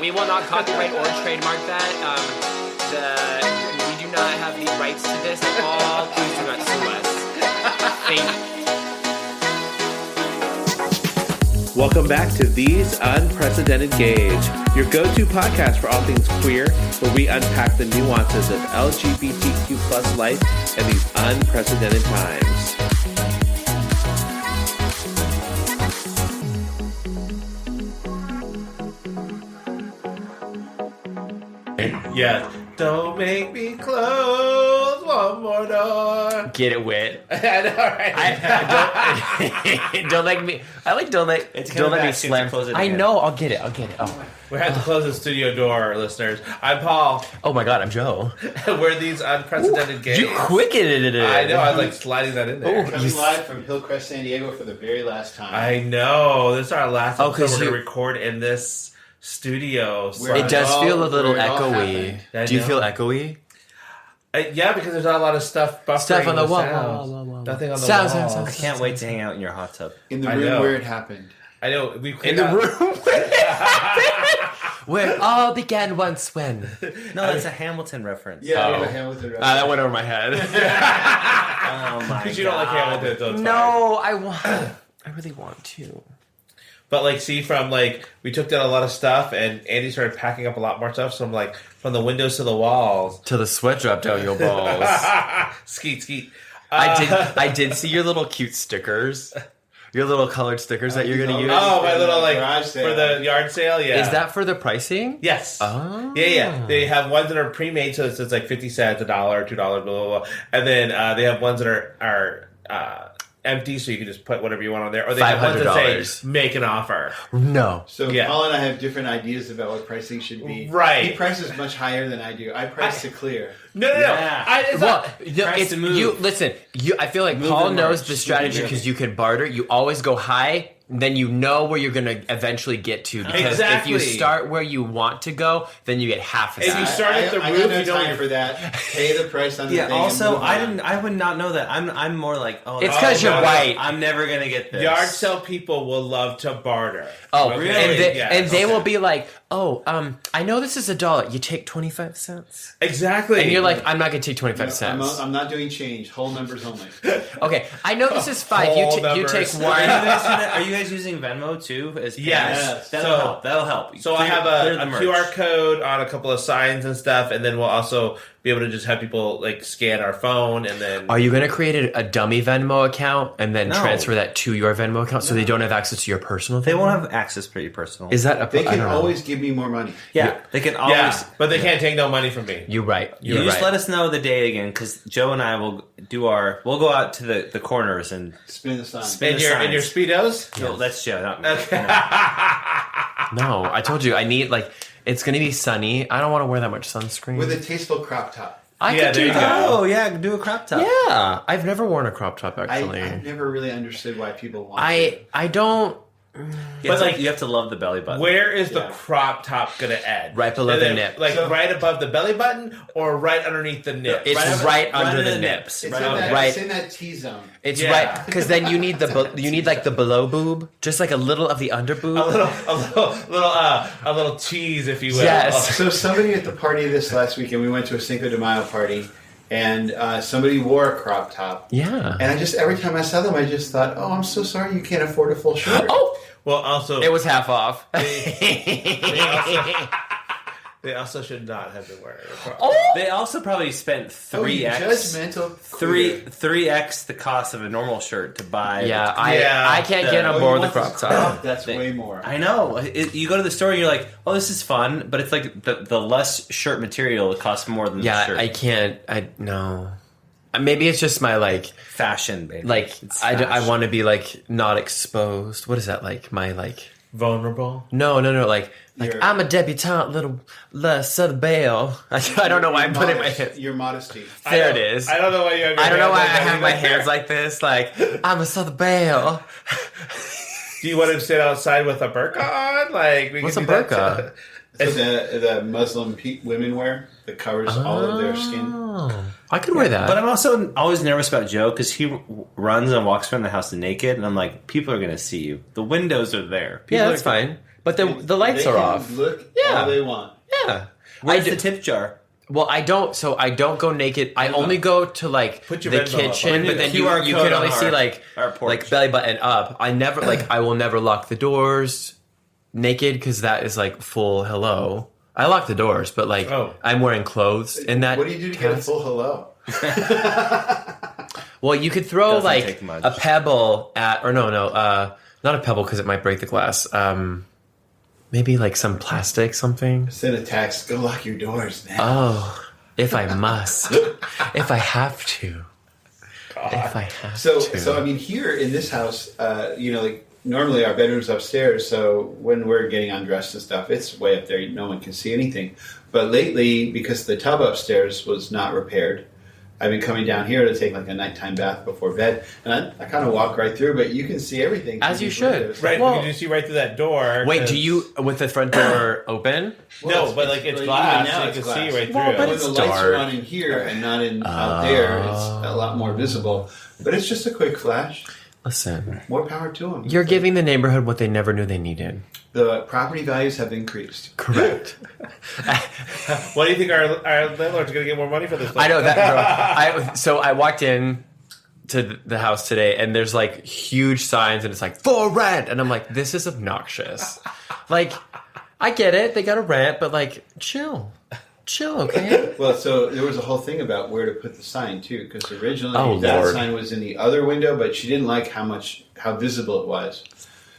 We will not copyright or trademark that. We do not have the rights to this at all. Please do not sue us. Thank you. Welcome back to These Unprecedented Gauge, your go-to podcast for all things queer, where we unpack the nuances of LGBTQ plus life in these unprecedented times. Yeah, don't make me close one more door. Get it wet. I know, right? Don't make me. I like don't let me slam. I know. I'll get it. Oh. We have to close the studio door, listeners. I'm Paul. Oh my God, I'm Joe. We're These Unprecedented Gays. You quickened it. I know. I was like sliding that in there. Coming live from Hillcrest, San Diego for the very last time. I know. This is our last episode we're going to you- record in this studio. So It does feel a little echoey. I Do you know. feel echoey? Yeah, because there's not a lot of stuff buffering Stuff on the wall. Nothing on the Sounds. wall. I can't wait to hang out in your hot tub. In the I room know. where it happened. I know. We In the room where all began once when. No, that's a Hamilton reference. Yeah, Oh. we have a Hamilton reference. That went over my head. Oh my god. Because you don't like Hamilton, so it's fine. No, I really want to. But like, see, from like, we took down a lot of stuff, and Andy started packing up a lot more stuff. So I'm like, from the windows to the walls. Till the sweat dropped down your balls. Skeet. I did see your little cute stickers. Your little colored stickers that you're going to use. Oh, my little, like, Garage sale. for the yard sale, yeah. Is that for the pricing? Yes. Oh. Yeah. They have ones that are pre-made, so it's like 50 cents, $1, $2, blah, blah, blah. And then they have ones that are empty, so you can just put whatever you want on there. Or they have ones that say, make an offer. No. So Yeah. Paul and I have different ideas about what pricing should be. Right. He prices much higher than I do. I price to clear. No. Yeah. It's Well, not, Price to move. you listen. I feel like Move Paul and knows merch. the strategy because you can barter. You always go high, then you know where you're going to eventually get to. Because Exactly. if you start where you want to go, then you get half of If that. you start at the I roof, got no you don't time for that. Pay the price on the Yeah. thing. and Also, move on. I would not know that. I'm more like, oh, It's no, because you're no. white. I'm never gonna get this. Yard sale people will love to barter. Oh, Okay? and Yes. they will be like, "Oh, I know this is $1. You take 25 cents," Exactly. and you're like, "I'm not going to take 25 cents." I'm not doing change. Whole numbers only. Okay, I know this is $5. Whole You numbers. take Are you one. are you guys using Venmo too? As Yes. That'll So- help. That'll help. So I have Clear a the merch. QR code on a couple of signs and stuff, and then we'll also be able to just have people like scan our phone, and then Are you going to create a dummy Venmo account and then No. transfer that to your Venmo account so they don't have access to your personal? They Venmo? won't have access for your personal. Is that a? They I can don't know. always give me more money. Yeah, they can always. yeah, but they can't take no money from me. You're right. You You're just right. let us know the day again, because Joe and I will do we'll go out to the corners and Spin the sign. Spin In the your signs. speedos. No, that's Joe, not me. Okay. No, I told you I need it's going to be sunny. I don't want to wear that much sunscreen. With a tasteful crop top. I Yeah, could there do you go. that. Oh yeah, do a crop top. Yeah, I've never worn a crop top actually. I've never really understood why people want I don't. But, like, you have to love the belly button. Where is the Yeah. crop top gonna end? Right below And the then, nip. like So- right above the belly button, or right underneath the nip. It's right, under under the the nips. It's, Right. it's in that T-zone. It's Yeah. right because then you need like the below boob, just like a little of the under boob. a little tease, if you will. Yes. So somebody at the party this last weekend, we went to a Cinco de Mayo party, and somebody wore a crop top. Yeah. And I just, every time I saw them, I just thought, oh, I'm so sorry you can't afford a full shirt. Oh, Well, also it was half off. they also should not have been wearing a crop. Oh, They also probably spent Oh, you 3x judgmental. 3x the cost of a normal shirt to buy. yeah. Yeah. I can't get on Oh, board you with the want crop this top. That's They- way more. I know. You go to the store and you're like, oh, this is fun, but it's like the less shirt material costs more than the Yeah, shirt. I can't. No. Maybe it's just my Fashion, baby. It's I fashion. want to be not exposed. What is that like? My Vulnerable. No. Like Your- I'm a debutante, little La Southern Belle. I don't know why I'm putting my hands. Your modesty. There it is. I don't know why you have your I don't know why I hands like have my that. hands like this. Like I'm a Southern Belle. Do you want him to sit outside with a burqa on? Like, we What's can a do that burqa? too. So the Muslim women wear that covers all of their skin. Oh, I could wear that. But I'm also always nervous about Joe because he runs and walks around the house naked, and I'm like, people are going to see you. The windows are there. People yeah, are that's fine. But the lights they are can off. Look Yeah. all they want. Yeah. Where's the tip jar? Well, I don't go naked. I only go to like Put your the Venmo up. kitchen, but then you QR can code only on see our porch. like belly button up. I never I will never lock the doors naked because that is like full hello. I lock the doors, but like I'm wearing clothes in that. What do you do to get a full hello? Well, you could throw Doesn't like take much. a pebble at, or not a pebble because it might break the glass. Maybe like some plastic, something. Send a text. Go lock your doors now. Oh, if I must, if I have to, if I have to. So I mean, here in this house, like normally our bedroom's upstairs. So when we're getting undressed and stuff, it's way up there. No one can see anything. But lately, because the tub upstairs was not repaired, I've been coming down here to take like a nighttime bath before bed, and I kind of walk right through, but you can see everything. As you should. Right, Well, you can see right through that door. Wait, do you, with the front door open? No, but like it's glass, so you can see right through Well, it. but When it's the lights dark. are on in here and not in out there, it's a lot more visible. But it's just a quick flash. Listen, More power to them. you're giving the neighborhood what they never knew they needed. The property values have increased. Correct. What do you think our landlords are going to get more money for this place? I know that. So I walked in to the house today, and there's like huge signs, and it's like for rent, and I'm like, this is obnoxious. Like, I get it, they got a rent, but like, chill, okay? Well, so there was a whole thing about where to put the sign too, because originally Oh, that Lord. sign was in the other window, but she didn't like how visible it was.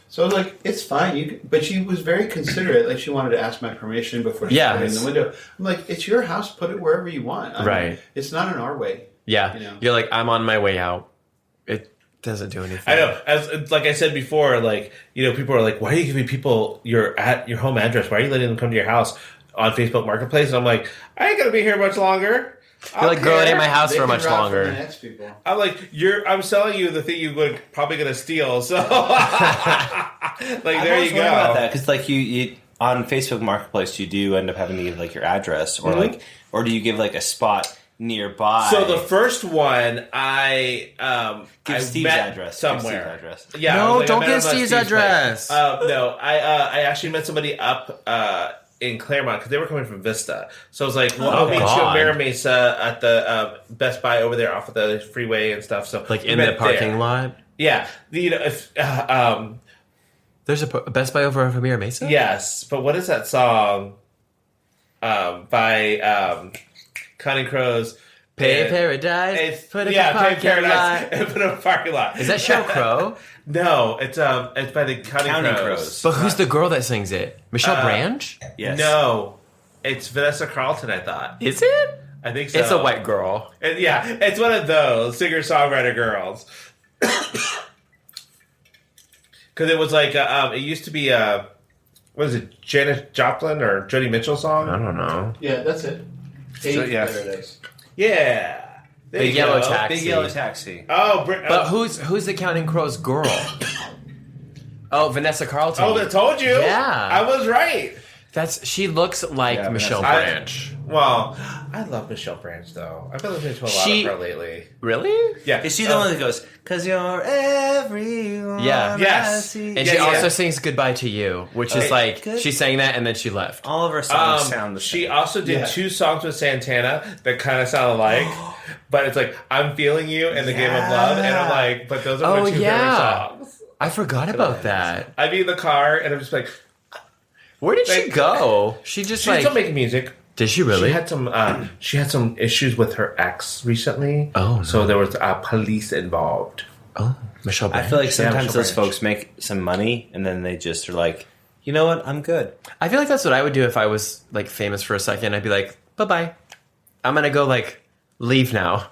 So I was like, it's fine. But she was very considerate. Like she wanted to ask my permission before she put it in the window. I'm like, it's your house. Put it wherever you want. Right. It's not in our way. Yeah, You know. you're like, I'm on my way out. It doesn't do anything. I know. As like I said before, like people are like, "Why are you giving people your home address? Why are you letting them come to your house on Facebook Marketplace?" And I'm like, "I ain't gonna be here much longer." You're like, girl, it ain't my house They for can much rob from longer. the next people. I'm like, I'm selling you the thing you're probably gonna steal. So, like, there you go. About that because like you on Facebook Marketplace, you do end up having to give like your address or or do you give like a spot nearby? So the first one, I give Steve's met address somewhere. Give Steve's address. Yeah, No, I was like, don't I met give him at Steve's place. address. No, I actually met somebody up in Claremont because they were coming from Vista. So I was like, well, I'll meet you at Mira Mesa at the Best Buy over there off of the freeway and stuff. So Like we in the met parking there. lot? Yeah, if There's a Best Buy over from Mira Mesa? yes, but what is that song by Counting Crows? Pay Paradise. It's Put it Pay in the parking Paradise. lot. And put it in a parking lot. Is that Sheryl Crow? No, it's by the Counting Crows. But who's the girl that sings it? Michelle Branch? Yes. No, it's Vanessa Carlton. I thought. Is it? I think so. It's a white girl. And yeah, it's one of those singer-songwriter girls. Because it was like it used to be what is it, Janis Joplin or Joni Mitchell song? I don't know. Yeah, that's it. So, yeah. Paradise. Yeah, there Big you Yellow go. Taxi. Big Yellow Taxi. Oh, But who's the Counting Crows girl? Oh, Vanessa Carlton. oh, I told you. Yeah. I was right. She looks like Yeah, Michelle Vanessa- Branch. Well, I love Michelle Branch though. I've been listening to a lot of her lately. Really? Yeah, Is she the one that goes, "'Cause you're everyone"? Yeah. Yes. I see." And Yeah, she yeah. also sings Goodbye to You, which is like, good. she sang that and then she left. All of her songs sound the same. She also did 2 songs with Santana that kind of sound alike, but it's like "I'm Feeling You" and "The Game of Love," and I'm like, but those are my 2 favorite songs. I forgot about that. I'd be in the car and I'm just like, Where did she go? She just she's like... still making music. Did she really? She had some issues with her ex recently. Oh, no. So there was police involved. Oh, Michelle Branch. I feel like sometimes Michelle those Branch. folks make some money and then they just are like, you know what, I'm good. I feel like that's what I would do if I was like famous for a second. I'd be like, bye-bye. I'm going to go like leave now.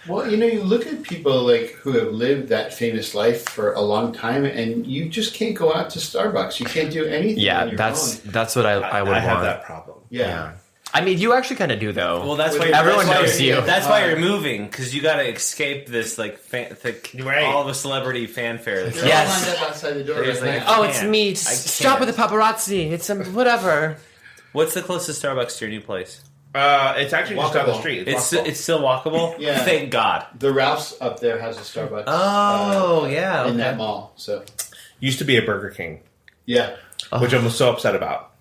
Well, you look at people like who have lived that famous life for a long time, and you just can't go out to Starbucks. You can't do anything. Yeah, on your that's own. what I would I want. have that problem. Yeah. I mean, you actually kind of do though. Well, that's why everyone that's why knows you're- you. That's why you're moving, because you got to escape this like Right. all the celebrity fanfare. They're Yes. all lined up outside the door. There's right like- now. Oh, it's me. Stop with the paparazzi. It's whatever. What's the closest Starbucks to your new place? It's actually just down the Walkable. street. It's still walkable. Yeah. Thank God. The Ralph's up there has a Starbucks. Oh yeah. in okay. that mall. So used to be a Burger King. yeah. which I'm so upset about.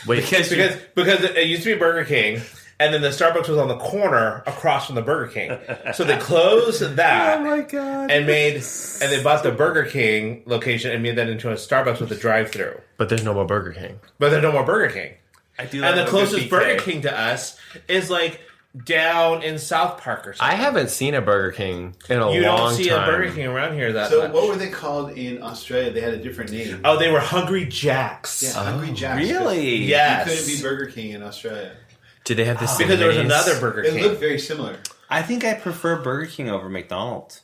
Wait, Because it used to be Burger King, and then the Starbucks was on the corner across from the Burger King. So they closed that. Oh my God. And they bought the Burger King location and made that into a Starbucks with a drive-thru. But there's no more Burger King. But there's no more Burger King. I do. And the closest Burger King to us is like down in South Park or something. I haven't seen a Burger King in a long time. You don't see a Burger King around here that So much. what were they called in Australia? They had a different name. Oh, they were Hungry Jacks. Yeah, Hungry Jack's. Really? Yes. You couldn't be Burger King in Australia. Did they have the same Because there was names? another Burger It King. looked very similar. I think I prefer Burger King over McDonald's.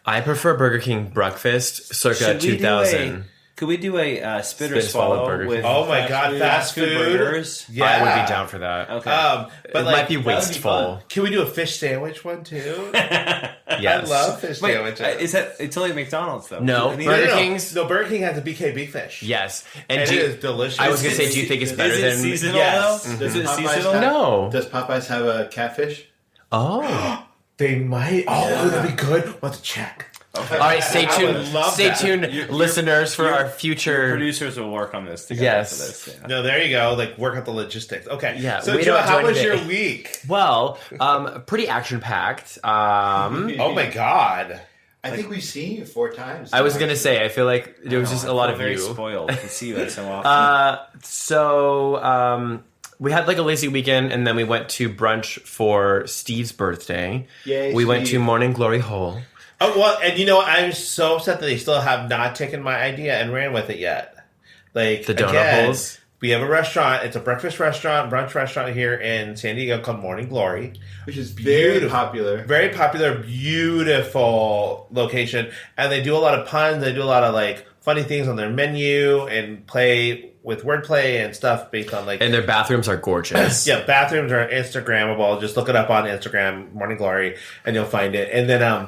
I prefer Burger King breakfast circa Should we 2000. Could we do a spit or Spit swallow swallow Burger King. with Oh my God, fast food. burgers? Yeah. I would be down for that. Okay. But It like, might be that would wasteful. fun. Can we do a fish sandwich one too? Yes. I love fish Wait, sandwiches. is that it's only McDonald's though? No, I mean, Burger No, King's. No, Burger King has a BK Big Fish. Yes. And it do you- is delicious. I was going to say, do you think it's better Is it than... seasonal Yes. though? Does Is it Popeyes seasonal? have- No. Does Popeyes have a catfish? Oh. They might. Oh, that'd be good. Let's check. All right, stay I would tuned. love Stay that. tuned, listeners, for our future... Producers will work on this together. Yes. For this, yeah. No, there you go. Like, work out the logistics. Okay. Yeah, So, we Joe, don't how do was your anything. week? Well, pretty action-packed. Oh, my God. I think we've seen you 4 times. I was going to say, I feel like there was just a lot of very you. spoiled to see you so often. So we had like a lazy weekend, and then we went to brunch for Steve's birthday. Yay, we went to Steve. Morning Glory Hole. Oh, well, and you know, I'm so upset that they still have not taken my idea and ran with it yet. Like, The donut again, holes? we have a restaurant. It's a breakfast restaurant, brunch restaurant here in San Diego called Morning Glory. Which is very Beautiful. popular. Very popular, beautiful location. And they do a lot of puns. They do a lot of, like, funny things on their menu and play with wordplay and stuff based on, like... And their bathrooms are gorgeous. Yeah, bathrooms are Instagrammable. Just look it up on Instagram, Morning Glory, and you'll find it. And then,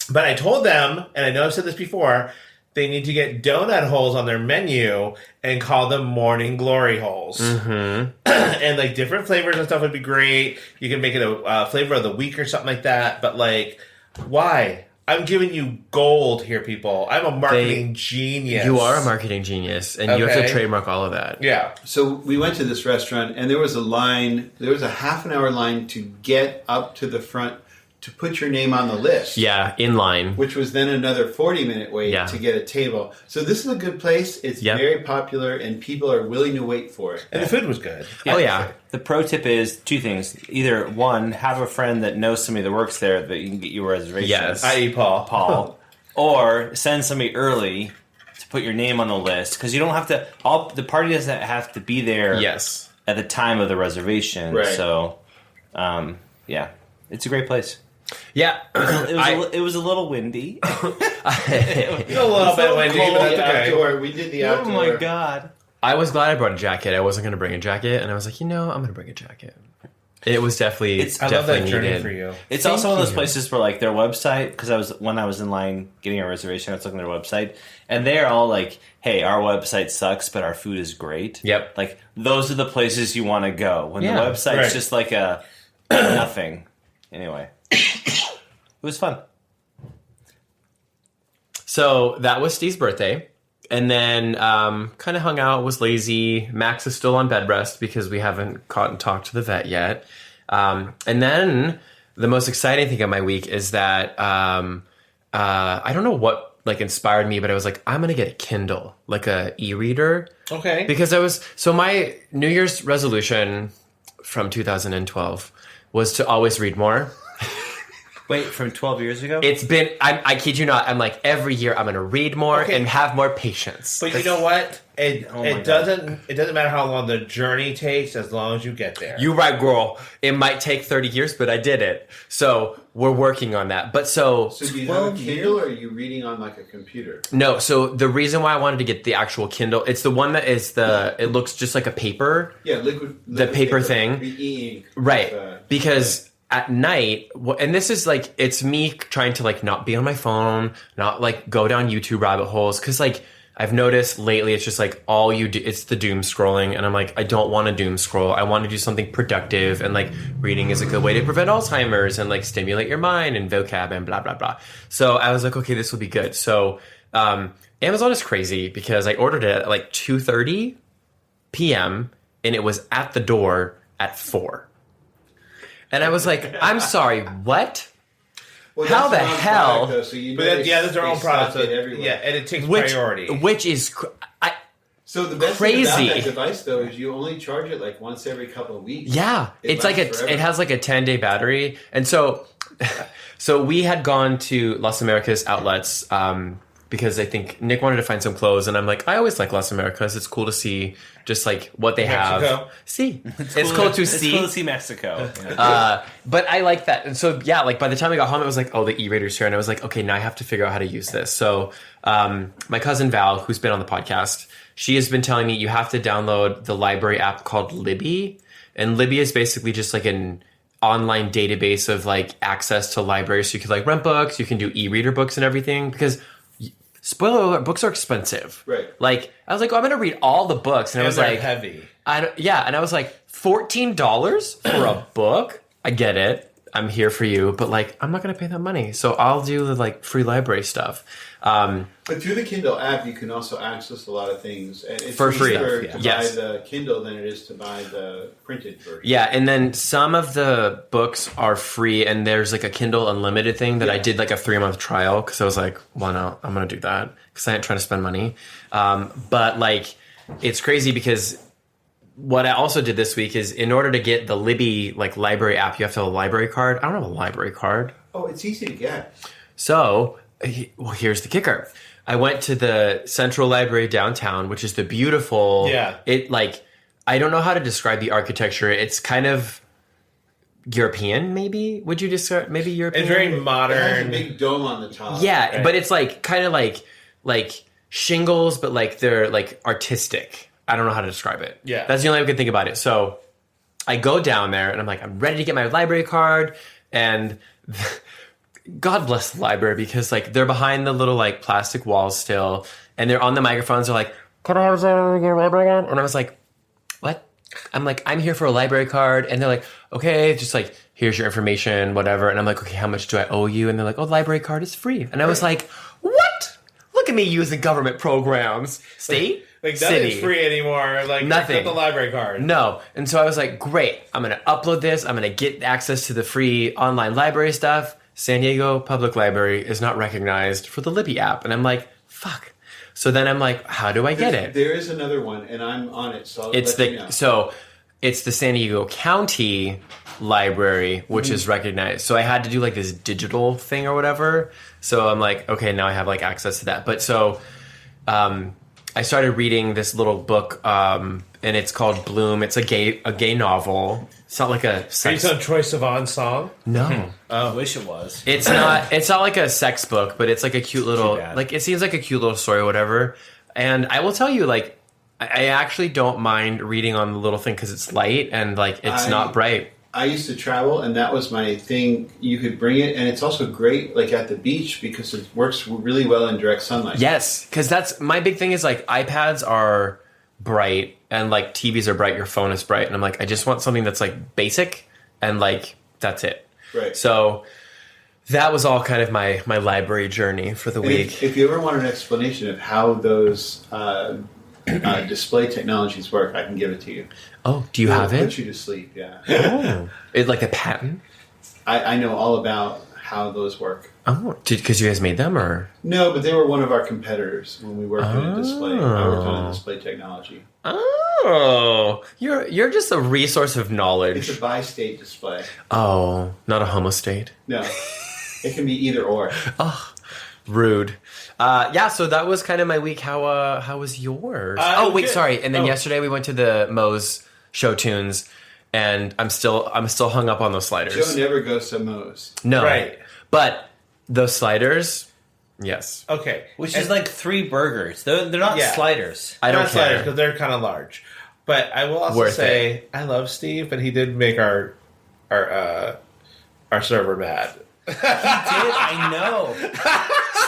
but I told them, and I know I've said this before, they need to get donut holes on their menu and call them Morning Glory holes. Mm-hmm. And like different flavors and stuff would be great. You can make it a flavor of the week or something like that. But like, why? I'm giving you gold here, people. I'm a marketing genius. You are a marketing genius, and you have to Okay. trademark all of that. Yeah. So we went to this restaurant, and there was a line. There was a half an hour line to get up to the front to put your name on the list. Yeah, in line. Which was then another 40-minute wait Yeah. to get a table. So this is a good place. It's Yep. very popular, and people are willing to wait for it. And the food was good. Oh, yeah. The pro tip is 2 things. Either one, have a friend that knows somebody that works there that you can get you a reservation. Yes. I.e. Paul. Or send somebody early to put your name on the list because you don't have to. The party doesn't have to be there. Yes. At the time of the reservation. Right. So, yeah, it's a great place. Yeah. It was a little windy. A little bit windy, but that's okay. Outdoor. We did the outdoor. Oh my god! I was glad I brought a jacket. I wasn't going to bring a jacket, and I was like, I'm going to bring a jacket. It was definitely, I love that journey needed. for you. It's Thank also one of those you. places where like their website, because when I was in line getting a reservation, I was looking at their website, and they're all like, "Hey, our website sucks, but our food is great." Yep. Like those are the places you want to go when Yeah, the website's right. just like a nothing. Anyway, it was fun. So that was Steve's birthday. And then kind of hung out, was lazy. Max is still on bed rest because we haven't caught and talked to the vet yet. And then the most exciting thing of my week is that I don't know what like inspired me, but I was like, I'm going to get a Kindle, like a e-reader. Okay. Because my New Year's resolution from 2012 was to always read more. Wait, from 12 years ago? It's been, I kid you not, I'm like, every year I'm going to read more Okay. and have more patience. But you know what? It God. doesn't matter how long the journey takes as long as you get there. You're right, girl. It might take 30 years, but I did it. So we're working on that. But so So do you have a Kindle, or are you reading on like a computer? no, so the reason why I wanted to get the actual Kindle, it's the one that is it looks just like a paper. Yeah, liquid paper thing. The e-ink. Right. With, Because at night, and this is like, it's me trying to like not be on my phone, not like go down YouTube rabbit holes. Cause like I've noticed lately, it's just like all you do, it's the doom scrolling. And I'm like, I don't want to doom scroll. I want to do something productive. And like reading is a good way to prevent Alzheimer's and like stimulate your mind and vocab and blah, blah, blah. So I was like, okay, this will be good. So, Amazon is crazy because I ordered it at like 2:30 p.m. and it was at the door at 4. And I was like, I'm sorry, what? Well, how the hell? Product, though, so you know that's their own product. Everywhere. Yeah, and it takes priority. Which is so the best crazy thing about that device, though, is you only charge it like once every couple of weeks. Yeah, it has like a 10-day battery, and so we had gone to Las Americas outlets because I think Nick wanted to find some clothes, and I'm like, I always like Las Americas. It's cool to see just like what they have. See, it's cool to see. It's cool to see Mexico. Yeah. But I like that, and so yeah, like by the time I got home, it was like, oh, the e-reader's here, and I was like, okay, now I have to figure out how to use this. So my cousin Val, who's been on the podcast, she has been telling me you have to download the library app called Libby, and Libby is basically just like an online database of like access to libraries, so you could like rent books, you can do e-reader books and everything, because spoiler alert, books are expensive. Right. Like, I was like, oh, I'm going to read all the books. And I was like, heavy. And I was like, $14 for a book? I get it. I'm here for you. But like, I'm not going to pay that money. So I'll do the like free library stuff. But through the Kindle app, you can also access a lot of things. And it's for free. To buy the Kindle than it is to buy the printed version. Yeah, and then some of the books are free, and there's like a Kindle Unlimited thing that I did like a 3-month trial because I was like, why not? I'm going to do that because I ain't trying to spend money. But like, it's crazy because what I also did this week is in order to get the Libby like library app, you have to have a library card. I don't have a library card. Oh, it's easy to get. So, well, here's the kicker. I went to the Central Library downtown, which is the beautiful... Yeah. It, like, I don't know how to describe the architecture. It's kind of European, maybe? Would you describe... Maybe European? It's very modern. It has a big dome on the top. Yeah, right? But it's, like, kind of like shingles, but, like, they're, like, artistic. I don't know how to describe it. Yeah. That's the only way I can think about it. So, I go down there, and I'm like, I'm ready to get my library card, and... God bless the library because like they're behind the little like plastic walls still, and they're on the microphones. They're like, "Can I have your library card?" And I was like, "What?" I'm like, "I'm here for a library card," and they're like, "Okay, just like here's your information, whatever." And I'm like, "Okay, how much do I owe you?" And they're like, "Oh, library card is free." And I was like, "What? Look at me using government programs, state." Like nothing's free anymore. Like nothing. Except the library card. No. And so I was like, great. I'm going to upload this. I'm going to get access to the free online library stuff. San Diego Public Library is not recognized for the Libby app. And I'm like, fuck. So then I'm like, how do I get it? There is another one, and I'm on it. So it's the San Diego County Library, which is recognized. So I had to do like this digital thing or whatever. So I'm like, okay, now I have like access to that. But so I started reading this little book, and it's called Bloom. It's a gay novel. It's not like a sex. Based on Troye Sivan's song? No. I wish it was. It's not like a sex book, but it's like a cute little, like it seems like a cute little story or whatever. And I will tell you, like, I actually don't mind reading on the little thing because it's light and like it's not bright. I used to travel, and that was my thing. You could bring it, and it's also great, like at the beach, because it works really well in direct sunlight. Yes, because that's my big thing. Is like iPads are bright, and like TVs are bright. Your phone is bright, and I'm like, I just want something that's like basic, and like that's it. Right. So that was all kind of my library journey for the week. If you ever want an explanation of how those display technologies work, I can give it to you. Oh, do you have it? Put you to sleep, yeah. Oh. It's like a patent? I know all about how those work. Oh, because you guys made them, or? No, but they were one of our competitors when we worked in a display. I worked on a display technology. Oh, you're just a resource of knowledge. It's a bi-state display. Oh, not a homostate? No. It can be either or. Oh, rude. Yeah, so that was kind of my week. How was yours? Sorry. And then yesterday we went to the Moe's Show Tunes, and I'm still hung up on those sliders. Joe never goes to Moe's. No, right? But those sliders, yes. Okay, which is like 3 burgers. They're not sliders. I don't care because they're kind of large. But I will also say I love Steve, but he did make our server mad. He did. I know.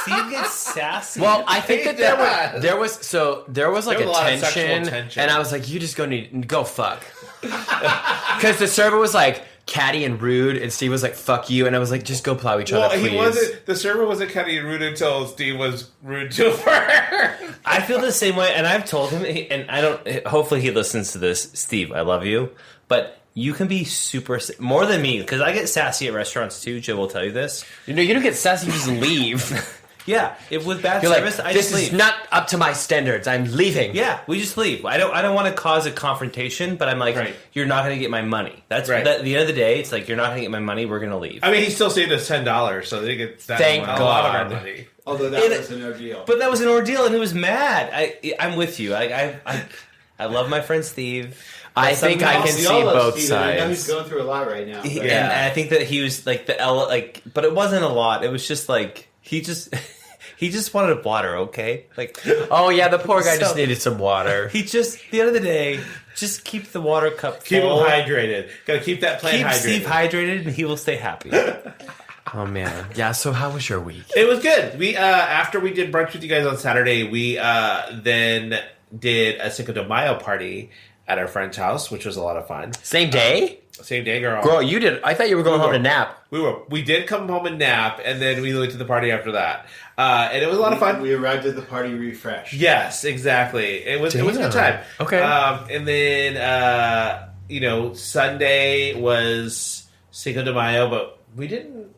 Steve gets sassy. Well, I think that there was like a lot of tension, and I was like, you just go fuck. Because the server was like, catty and rude, and Steve was like, "Fuck you," and I was like, "Just go plow each other, please." He wasn't. The server wasn't catty and rude until Steve was rude to her. I feel the same way, and I've told him, and I don't. Hopefully, he listens to this. Steve, I love you, but you can be super more than me because I get sassy at restaurants too. Joe will tell you this. You don't get sassy. You just leave. Yeah, if with bad You're service, like, I this just leave. is not up to my standards. I'm leaving. Yeah, we just leave. I don't want to cause a confrontation, but I'm like, you're not going to get my money. That's right. At the end of the day, it's like you're not going to get my money. We're going to leave. I mean, he still saved us $10, so they get that Thank a God. lot of our money. Although that was an ordeal. But that was an ordeal, and he was mad. I'm with you. I love my friend Steve. I think I can see both sides. I know he's going through a lot right now. And I think that he was like but it wasn't a lot. It was just like he just wanted water, okay? Like, oh yeah, the poor guy just needed some water. He just, at the end of the day, just keep the water cup full. Keep him hydrated. Got to keep that plant hydrated. Keep Steve hydrated, and he will stay happy. Oh man, yeah. So how was your week? It was good. We after we did brunch with you guys on Saturday, we then did a Cinco de Mayo party at our friend's house, which was a lot of fun. Same day? Same day, girl. Girl, you did. I thought you were going home to nap. We did come home and nap, and then we went to the party after that. And it was a lot of fun. We arrived at the party refreshed. Yes, exactly. It was a good time. Okay. And then Sunday was Cinco de Mayo, but we didn't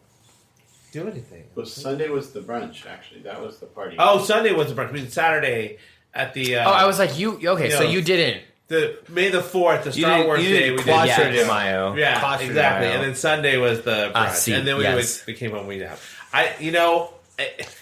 do anything. Well, Sunday was the brunch. Actually, that was the party. Oh, Sunday was the brunch. We did Saturday at the. I was like, you okay? So you didn't. The May the 4th, the Star Wars Day, we did Quattro de Mayo. Yeah, Quattro exactly. de Mayo. And then Sunday was the brunch, and then we came home. We napped.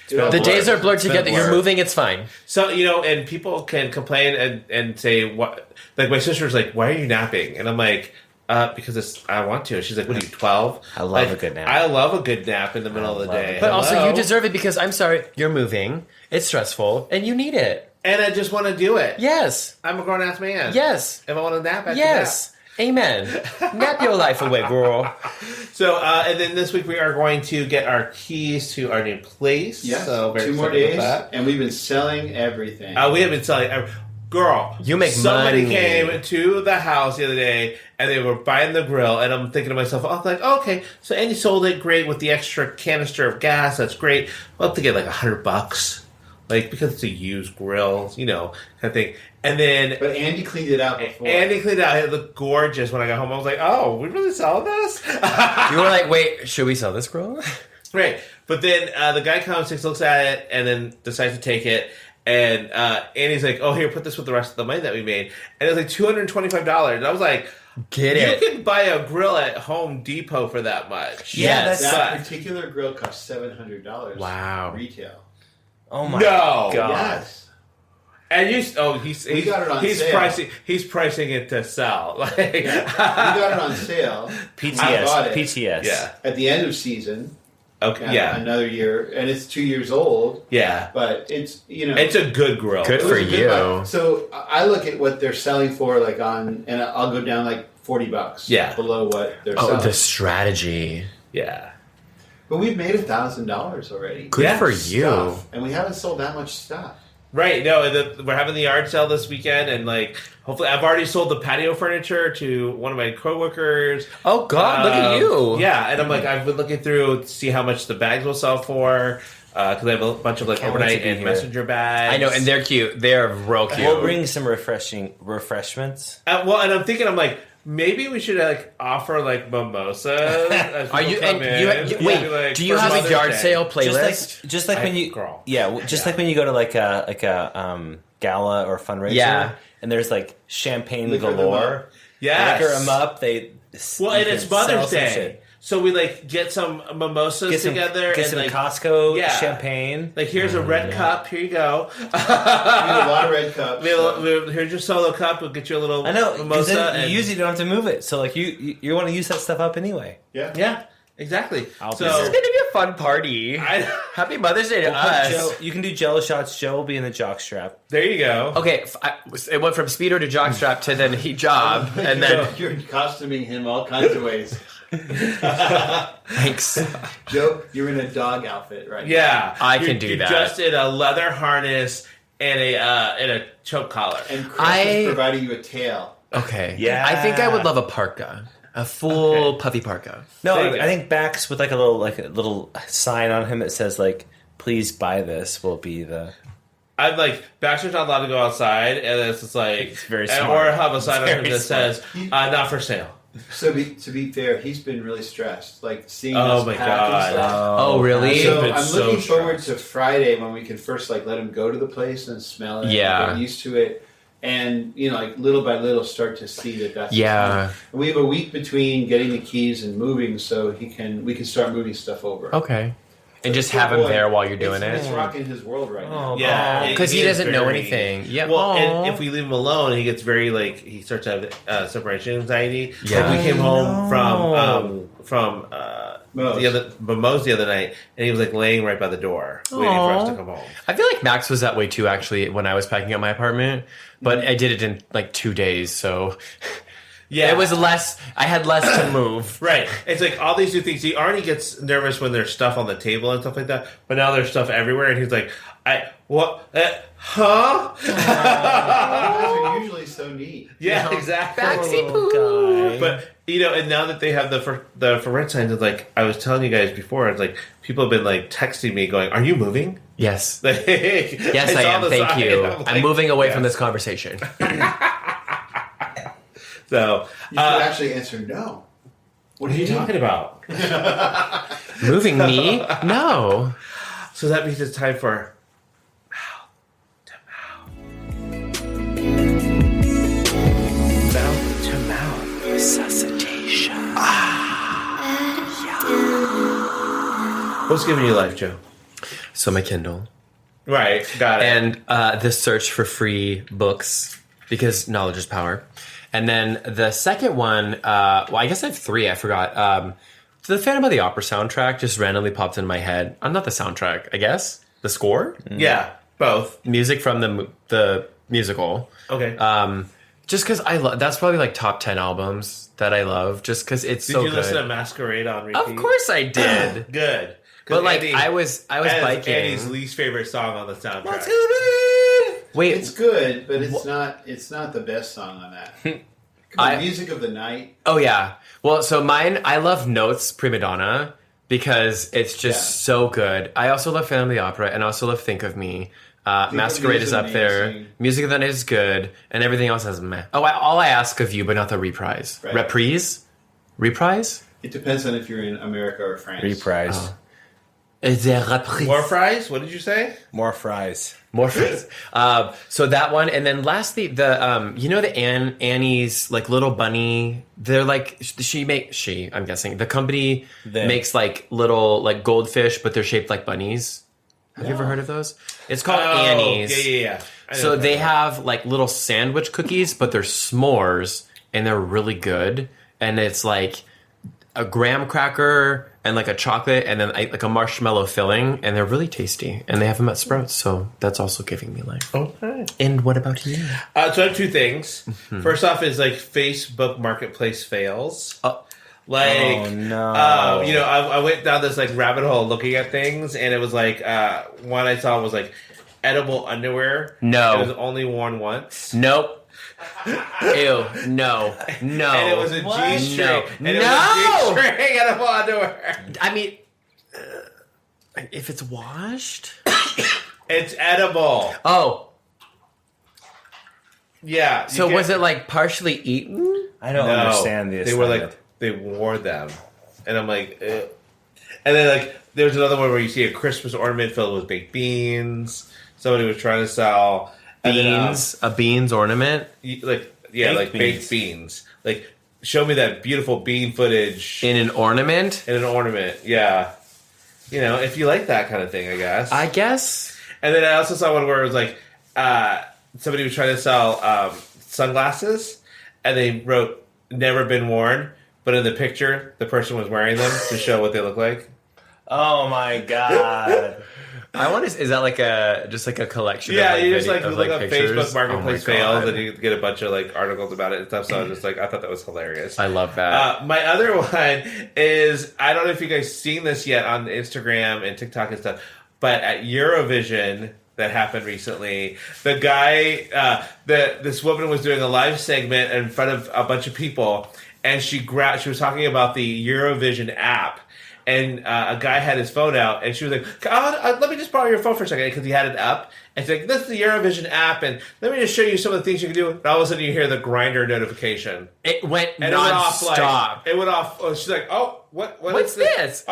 The days are blurred together. You're moving. It's fine. So and people can complain and say what. Like my sister's like, "Why are you napping?" And I'm like, "Because I want to." She's like, "What are you, 12?" I love a good nap. I love a good nap in the middle of the day. But also, you deserve it because I'm sorry, you're moving. It's stressful, and you need it. And I just want to do it. Yes. I'm a grown-ass man. Yes. If I want to nap, I can yes. Amen. Nap your life away, girl. So, and then this week we are going to get our keys to our new place. Yes. So 2 more days, and we've been selling everything. We have been selling. Girl, you make somebody money. Came to the house the other day, and they were buying the grill, and I'm thinking to myself, okay, so Andy sold it, great, with the extra canister of gas, that's great. We'll have to get like $100. Like, because it's a used grill, kind of thing. And then... But Andy cleaned it out before. Andy cleaned it out. It looked gorgeous when I got home. I was like, oh, we really sell this? You were like, wait, should we sell this grill? Right. But then the guy comes, looks at it, and then decides to take it. And Andy's like, oh, here, put this with the rest of the money that we made. And it was like $225. And I I was like... Get it. You can buy a grill at Home Depot for that much. Yes. That particular grill cost $700. Wow. Retail. Oh my God. Yes. And he's got it on sale. He's pricing it to sell. We got it on sale. PTS. Yeah. At the end of season. Okay. Yeah. Another year, and it's 2 years old. Yeah. But it's it's a good grill. Good for you. So I look at what they're selling for, and I'll go down like $40. Yeah. Below what they're selling. Oh, the strategy. Yeah. But we've made $1,000 already. Good for you. And we haven't sold that much stuff. Right. No, we're having the yard sale this weekend, and hopefully, I've already sold the patio furniture to one of my coworkers. Oh God, look at you! Yeah, and I've been looking through to see how much the bags will sell for. Because I have a bunch of overnight and messenger bags. I know, and they're cute. They're real cute. We'll bring some refreshments. And I'm thinking, maybe we should offer mimosas. As Are you? come in. Wait, do you have a yard sale playlist? Just like when you, girl. like when you go to like a gala or fundraiser. Yeah. And there's champagne Liquor galore. Yes. Liquor them up. And it's Mother's Day. So we get some mimosas together. Get some Costco champagne. Here's a red cup. Here you go. We have a lot of red cups. Here's your solo cup. We'll get you a little mimosa. You usually don't have to move it. So you want to use that stuff up anyway. Yeah. Yeah. Exactly. This is going to be a fun party. Happy Mother's Day to us. You can do Jello shots. Joe will be in the jockstrap. There you go. Okay, it went from speedo to jockstrap to then hijab, and then You're costuming him all kinds of ways. Thanks. Joe, you're in a dog outfit right Yeah. I can do that. Just in a leather harness and a choke collar. now. And Chris is providing you a tail. Okay. Yeah. I think I would love a parka. A full puffy parka. No, I think Bax with like a little sign on him that says like, "Please buy this." Will be the. I'm like, Baxter's not allowed to go outside, and it's just like, it's very smart. Or have a sign on him that says, "Not for sale." So to be fair, he's been really stressed, like seeing Oh us my pack God. and stuff. Oh, really? So been I'm so looking forward stressed. to Friday when we can first like let him go to the place and smell it, Yeah. and get used to it, and like little by little start to see that that's Yeah. and we have a week between getting the keys and moving, so we can start moving stuff over. Okay. And just Good have him boy. there while you're doing It's it. rocking his world right now. Yeah, Because he is doesn't know very- anything. Yeah. Well, Aw. and if we leave him alone, he gets very like he starts to have separation anxiety. Yeah. Like we came home from Moe's. the other night, and he was like laying right by the door, waiting for us to come home. I feel like Max was that way too, actually, when I was packing up my apartment. But I did it in like 2 days, so Yeah, it was less. I had less to move. right. It's like all these new things. He already gets nervous when there's stuff on the table and stuff like that. But now there's stuff everywhere, and he's like, what? Huh? Those are usually so neat. Yeah, exactly. Backseat poo. But and now that they have the for rent signs, it's like I was telling you guys before. It's like people have been like texting me, going, "Are you moving?" Yes. Like, Yes, I saw am. the Thank sign. you. I'm like, I'm moving away from yes. this conversation. So You could actually answer no. what are you talking about? Moving me? No. So that means it's time for mouth to mouth resuscitation. What's giving you life, Joe? So my Kindle. Right, got it. And the search for free books, because knowledge is power. And then the second one, well, I guess I have 3. I forgot. The Phantom of the Opera soundtrack just randomly popped in my head. Not the soundtrack, I guess. The score? Yeah, both. Music from the musical. Okay. Just because I love, that's probably like top 10 albums that I love, just because it's Did so you good. listen to Masquerade on repeat? Of course I did. Good. But like Andy, I was that is biking. Andy's least favorite song on the soundtrack. Wait, It's good, but it's not the best song on that. Come on, music of the night. oh yeah. Well, so mine, I love Notes Prima Donna because it's just so good. I also love Phantom of the Opera, and I also love Think of Me. Masquerade is up there. amazing. Music of the Night is good, and everything else is meh. Oh, All I Ask of You, but not the reprise. Right. Reprise? Reprise? It depends on if you're in America or France. Reprise. It's a reprise. More fries? What did you say? More fries. More fries. So that one, and then lastly, the the Annie's like little bunny. They're like I'm guessing the company makes like little like goldfish, but they're shaped like bunnies. Have you ever heard of those? It's called Annie's. Yeah. So they have like little sandwich cookies, but they're s'mores, and they're really good. And it's like a graham cracker and like a chocolate, and then like a marshmallow filling, and they're really tasty. And they have them at Sprouts, so that's also giving me life. Okay. And what about you? So I have 2 things. First off is like Facebook Marketplace fails. Like, Oh, no. I went down this like rabbit hole looking at things, and it was like one I saw was like edible underwear. No. It was only worn once. Nope. Ew. No. No. And it was a What? G-string. No. And it was a G-string edible underwear. I mean, if it's washed. It's edible. Oh. Yeah. So was it like partially eaten? I don't understand this. They were like, they wore them. And I'm like, ugh. And then like, there's another one where you see a Christmas ornament filled with baked beans. Somebody was trying to sell Beans? A beans ornament? Baked beans. Like, show me that beautiful bean footage In an ornament? in an ornament. Yeah. If you like that kind of thing, I guess. I guess. And then I also saw one where it was like, somebody was trying to sell sunglasses, and they wrote, never been worn, but in the picture, the person was wearing them to show what they look like. Oh my god. I want to. Is that like just like a collection? Yeah, of you just video- like of, look up pictures? Facebook Marketplace Oh my God. fails, and you get a bunch of like articles about it and stuff. So I was just like, I thought that was hilarious. I love that. My other one is, I don't know if you guys seen this yet on Instagram and TikTok and stuff, but at Eurovision that happened recently, the guy, this woman was doing a live segment in front of a bunch of people, and she was talking about the Eurovision app. And a guy had his phone out, and she was like, let me just borrow your phone for a second, because he had it up. And she's like, this is the Eurovision app, and let me just show you some of the things you can do. And all of a sudden, you hear the Grindr notification. It went non-stop. It went off. She's like, what's this?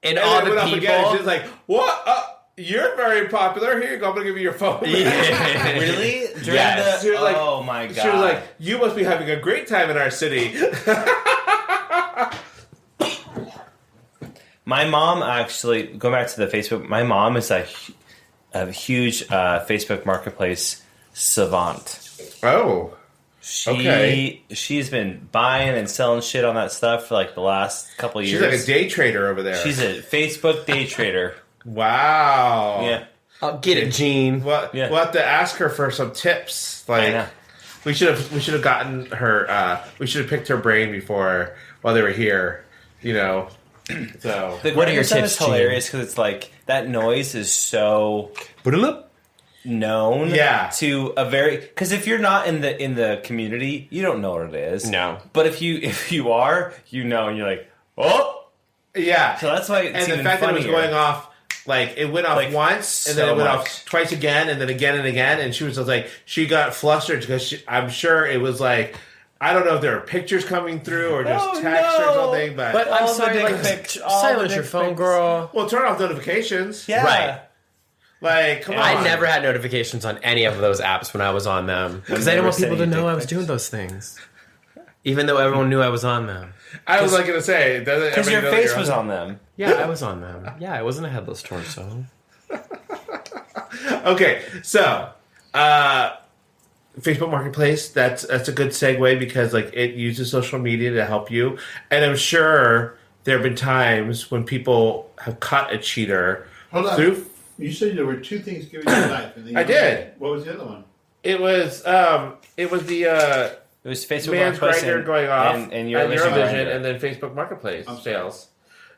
And all it the went off people. again, and she's like, what? You're very popular. Here you go. I'm going to give you your phone. Yeah. Really? Yes. Oh, my God. She was like, you must be having a great time in our city. My mom actually, going back to the Facebook, my mom is a huge Facebook Marketplace savant. Oh. She's been buying and selling shit on that stuff for like the last couple of years. She's like a day trader over there. She's a Facebook day trader. Wow. Yeah. I'll get it, Gene. We'll have to ask her for some tips. Like, we should have gotten her. We should have picked her brain before while they were here. You know. So what are your tips? Is hilarious because it's like that noise is so known. To a very because if you're not in the community, you don't know what it is. No. But if you are, you know, and you're like, oh, yeah. So that's why it's and the fact that it was going off. Like, it went off once, and then it went off twice again, and then again and again, and she was just like, she got flustered because I'm sure it was like, I don't know if there were pictures coming through or just text or something, but I'm sorry, silence your phone, girl. Well, turn off notifications. Yeah. Right. Like, come on. I never had notifications on any of those apps when I was on them because I didn't want people to know I was doing those things, even though everyone knew I was on them. I was like going to say, because your face was on them. Yeah, I was on them. Yeah, I wasn't a headless torso. Okay, so Facebook Marketplace, that's a good segue because like it uses social media to help you. And I'm sure there have been times when people have caught a cheater. Hold on. Through... You said there were two things giving you life. And I did. What was the other one? It was the it was Facebook man's Marketplace Grindr going off and Eurovision and then Facebook Marketplace fails.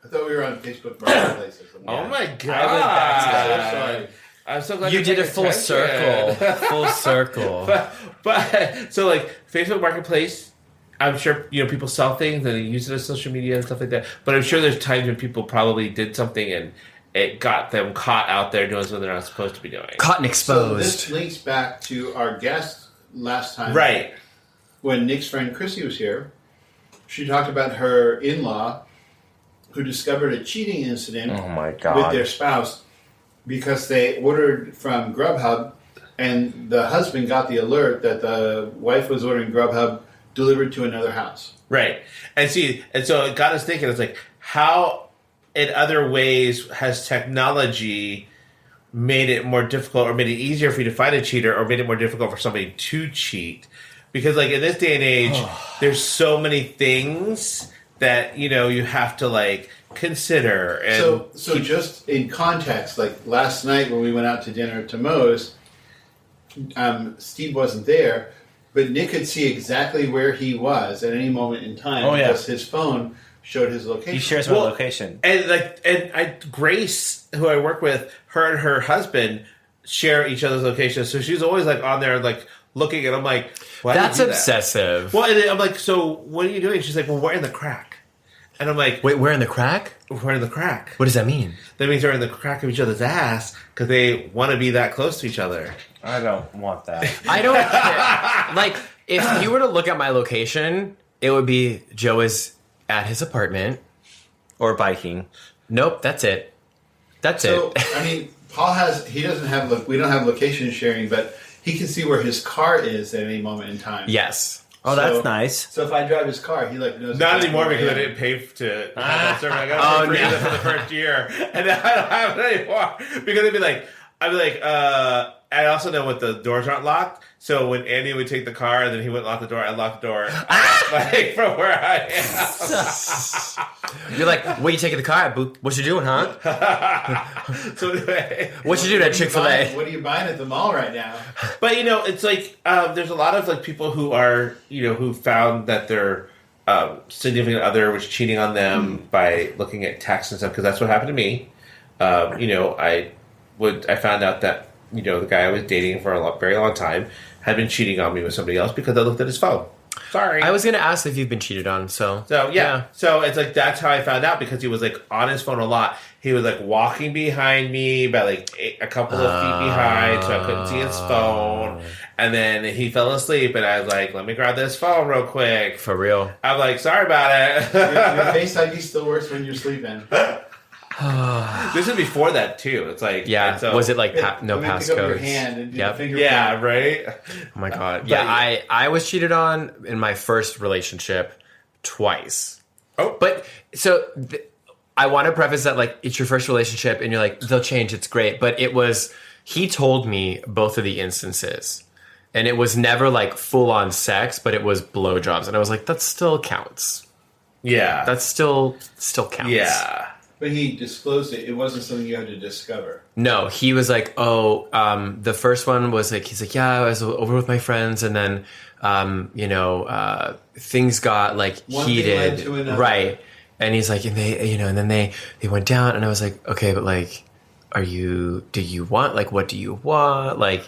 I thought we were on Facebook Marketplace or something. Oh my god! I went back to I'm sorry. I'm so glad You did a full circle. Full circle. But so like Facebook Marketplace, I'm sure people sell things and they use it as social media and stuff like that. But I'm sure there's times when people probably did something and it got them caught out there doing something they're not supposed to be doing. Caught and exposed. So this links back to our guest last time. Right. When Nick's friend Chrissy was here, she talked about her in-law who discovered a cheating incident with their spouse because they ordered from Grubhub and the husband got the alert that the wife was ordering Grubhub delivered to another house. Right. And so it got us thinking, it's like, how in other ways has technology made it more difficult or made it easier for you to find a cheater or made it more difficult for somebody to cheat? Because like in this day and age, there's so many things that, you have to like consider. And so just in context, like last night when we went out to dinner at Moe's, Steve wasn't there, but Nick could see exactly where he was at any moment in time because his phone showed his location. He shares my location. And Grace, who I work with, her and her husband share each other's locations. So she's always like on there like looking, and I'm like, why that's do you do obsessive. That? Well, and I'm like, so what are you doing? She's like, well, we're in the crack. And I'm like, wait, we're in the crack? We're in the crack. What does that mean? That means they're in the crack of each other's ass because they want to be that close to each other. I don't want that. I don't care. Like, if you were to look at my location, it would be Joe is at his apartment. Or biking. Nope, that's it. So, I mean, we don't have location sharing, but he can see where his car is at any moment in time. Yes. Oh, that's nice. So if I drive his car, he like knows. Not anymore because I didn't pay to have that service. I got it for the first year, and then I don't have it anymore because I'd be like, I also know what the doors aren't locked. So when Andy would take the car and then he wouldn't lock the door, I'd lock the door like from where I am. You're like, what are you taking the car at, Boo? What you doing, huh? So anyway, what you doing at Chick-fil-A? What are you buying at the mall right now? But it's like there's a lot of like people who are who found that their significant other was cheating on them by looking at texts and stuff because that's what happened to me. I found out that the guy I was dating for a very long time had been cheating on me with somebody else because I looked at his phone. Sorry. I was going to ask if you've been cheated on, so yeah. So it's like, that's how I found out, because he was like on his phone a lot. He was like walking behind me by like a couple of feet behind, so I couldn't see his phone. And then he fell asleep, and I was like, let me grab this phone real quick. For real. I'm like, sorry about it. Your Face ID still works when you're sleeping. This is before that too. It's like, yeah. So, was it like no Pick up your hand and do the fingerprint. yeah, right. Oh my god. Yeah, I was cheated on in my first relationship twice. Oh, but so I want to preface that like it's your first relationship, and you're like they'll change. It's great, but he told me both of the instances, and it was never like full on sex, but it was blowjobs, and I was like that still counts. Yeah, that still counts. Yeah. But he disclosed it. It wasn't something you had to discover. No, he was like, the first one was like, he's like, yeah, I was over with my friends, and then, things got like One heated, thing led to another. right? And he's like, and then they went down, and I was like, okay, but like, do you want, like, what do you want? Like,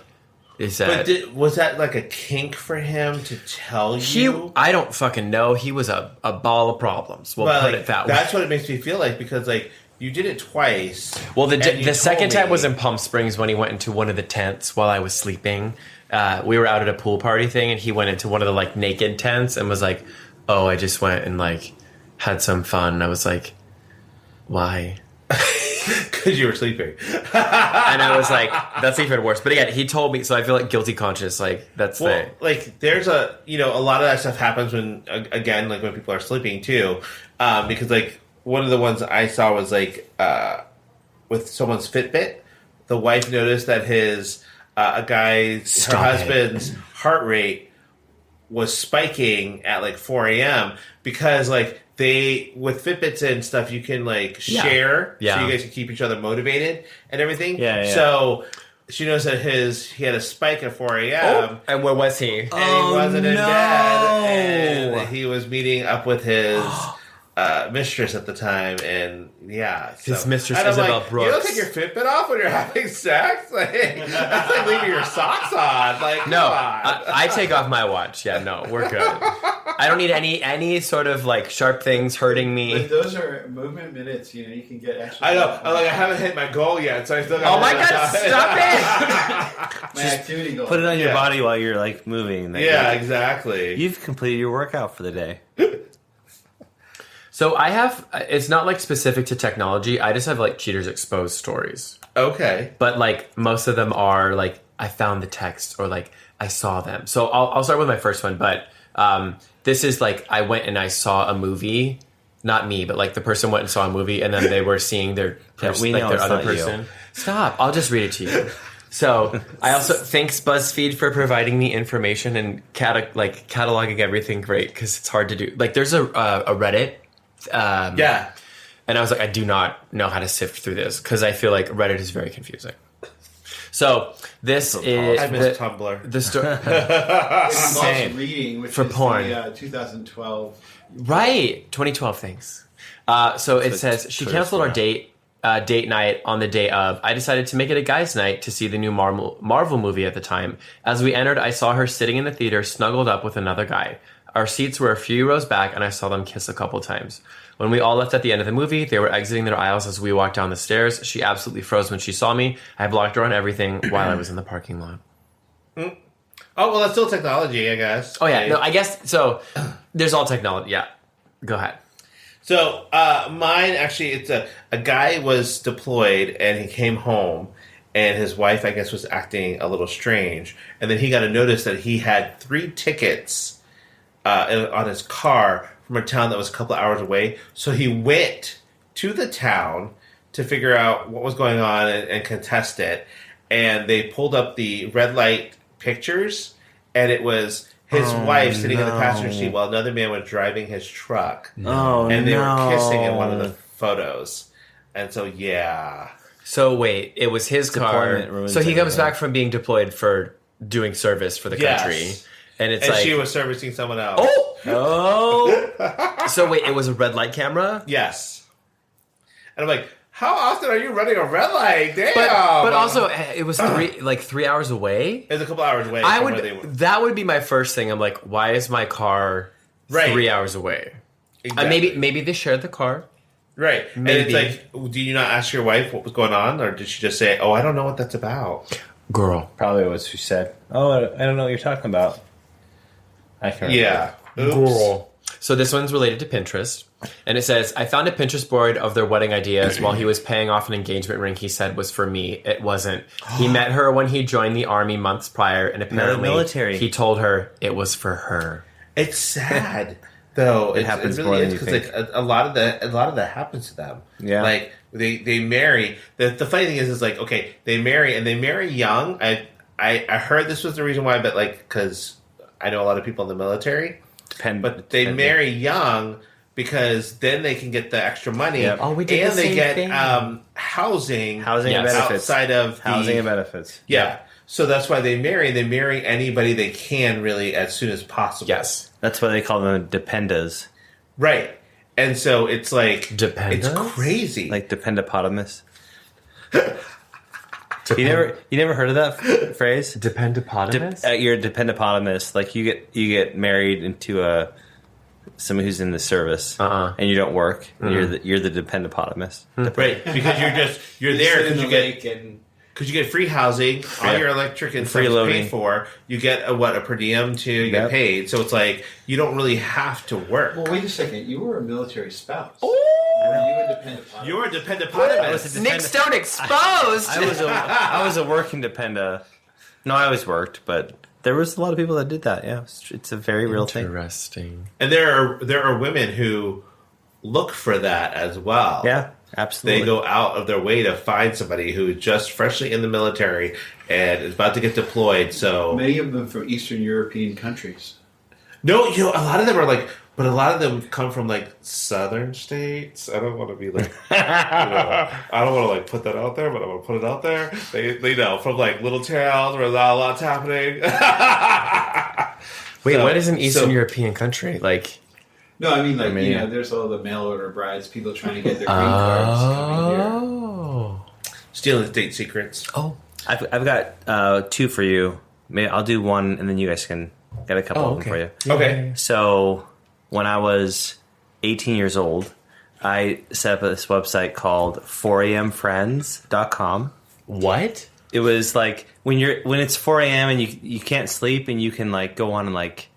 is that... But was that like a kink for him to tell you? I don't fucking know. He was a ball of problems. We'll put it that way. That's what it makes me feel like, because like you did it twice. Well, the second time was in Palm Springs when he went into one of the tents while I was sleeping. We were out at a pool party thing, and he went into one of the like naked tents and was like, "Oh, I just went and like had some fun." And I was like, "Why?" Because you were sleeping. And I was like, that's even worse. But again, he told me, so I feel like guilty conscious. Like, that's like, there's a lot of that stuff happens when, again, like when people are sleeping too. Because like, one of the ones I saw was like, with someone's Fitbit, the wife noticed that her husband's heart rate was spiking at like 4 a.m. because like, with Fitbits and stuff, you can like share, so you guys can keep each other motivated and everything. Yeah. So she knows that he had a spike at 4 a.m. Oh, and where was he? And he wasn't in bed, and he was meeting up with his mistress at the time, and his mistress and Isabel like, Brooks. You don't take your Fitbit off when you're having sex? Like, that's like leaving your socks on. Like, no, come on. I take off my watch. Yeah, no, we're good. I don't need any sort of like sharp things hurting me. But those are movement minutes. You can get extra. I know. I haven't hit my goal yet, so I still got. Oh my god! Stop it! My activity goal. Put it on your body while you're like moving. Exactly. You've completed your workout for the day. So I have. It's not like specific to technology. I just have like cheaters exposed stories. Okay. But like most of them are like I found the text or like I saw them. So I'll start with my first one, but. This is like I went and I saw a movie, not me, but like the person went and saw a movie, and then they were seeing their their other person. Stop! I'll just read it to you. So I also thanks BuzzFeed for providing me information and cataloging everything great because it's hard to do. Like there's a Reddit, and I was like I do not know how to sift through this because I feel like Reddit is very confusing. So this is I miss Tumblr. The story involves reading, which for is porn. The 2012. Right, 2012 things. So it says she canceled our date night on the day of. I decided to make it a guys' night to see the new Marvel movie at the time. As we entered, I saw her sitting in the theater, snuggled up with another guy. Our seats were a few rows back, and I saw them kiss a couple times. When we all left at the end of the movie, they were exiting their aisles as we walked down the stairs. She absolutely froze when she saw me. I blocked her on everything while I was in the parking lot. Oh, well, that's still technology, I guess. Oh, yeah. No, I guess, so there's all technology. Yeah. Go ahead. So, mine, actually, it's a guy was deployed, and he came home, and his wife, I guess, was acting a little strange. And then he got a notice that he had 3 tickets on his car from a town that was a couple of hours away. So he went to the town to figure out what was going on and contest it. And they pulled up the red light pictures, and it was his wife sitting in the passenger seat while another man was driving his truck. And they were kissing in one of the photos. And so, yeah. So wait, it was his car. So he comes back from being deployed for doing service for the country. And it's she was servicing someone else. Oh! So wait, it was a red light camera? Yes. And I'm like, How often are you running a red light? Damn. But also, it was 3 hours away. It's a couple hours away from where they were. That would be my first thing. I'm like, why is my car 3 hours away? Exactly. Maybe they shared the car. Right. Maybe. And it's like, do you not ask your wife what was going on? Or did she just say, I don't know what that's about? Girl. Probably what she said. Oh, I don't know what you're talking about. I can't remember. Yeah. Oops. Girl. So this one's related to Pinterest. And it says, I found a Pinterest board of their wedding ideas while he was paying off an engagement ring he said was for me. It wasn't. He met her when he joined the army months prior, and apparently military. He told her it was for her. It's sad, though. It happens more than you think. Like a lot of that happens to them. Yeah. Like they marry. The funny thing is like, okay, they marry young. I heard this was the reason why, but like because I know a lot of people in the military. But they marry young because then they can get the extra money. Yep. Oh, we did and the they same get thing. housing and benefits. outside of Housing and benefits. Yeah. So that's why they marry. They marry anybody they can really as soon as possible. Yes. That's why they call them dependas. Right. And so it's like Dependas? It's crazy. Like dependopotamus. You never heard of that phrase? Dependopotamus? You're a dependopotamus. Like you get married into someone who's in the service, and you don't work. Mm-hmm. You're the dependopotamus. Right, because you're there because you get free housing, all your electric and free stuff is loading. paid for. You get a per diem too. You get paid, so it's like you don't really have to work. Well, wait a second. You were a military spouse. You were a dependopotamus. Nick Stone exposed! I was a working dependa. No, I always worked, but there was a lot of people that did that. Yeah, it's a very real thing. Interesting. And there are women who look for that as well. Yeah, absolutely. They go out of their way to find somebody who is just freshly in the military and is about to get deployed. So many of them from Eastern European countries. No, a lot of them are like. But a lot of them come from like southern states. I don't want to be like, I don't want to like put that out there, but I'm gonna put it out there. They know from like little towns where not a lot's happening. Wait, what is an Eastern European country? Like, no, I mean there's all the mail order brides, people trying to get their green cards coming here, stealing state secrets. Oh, I've got two for you. Maybe I'll do one, and then you guys can get a couple of them for you. Okay. So. When I was 18 years old, I set up this website called 4amfriends.com. What? It was like when it's 4 a.m. and you can't sleep and you can like go on and like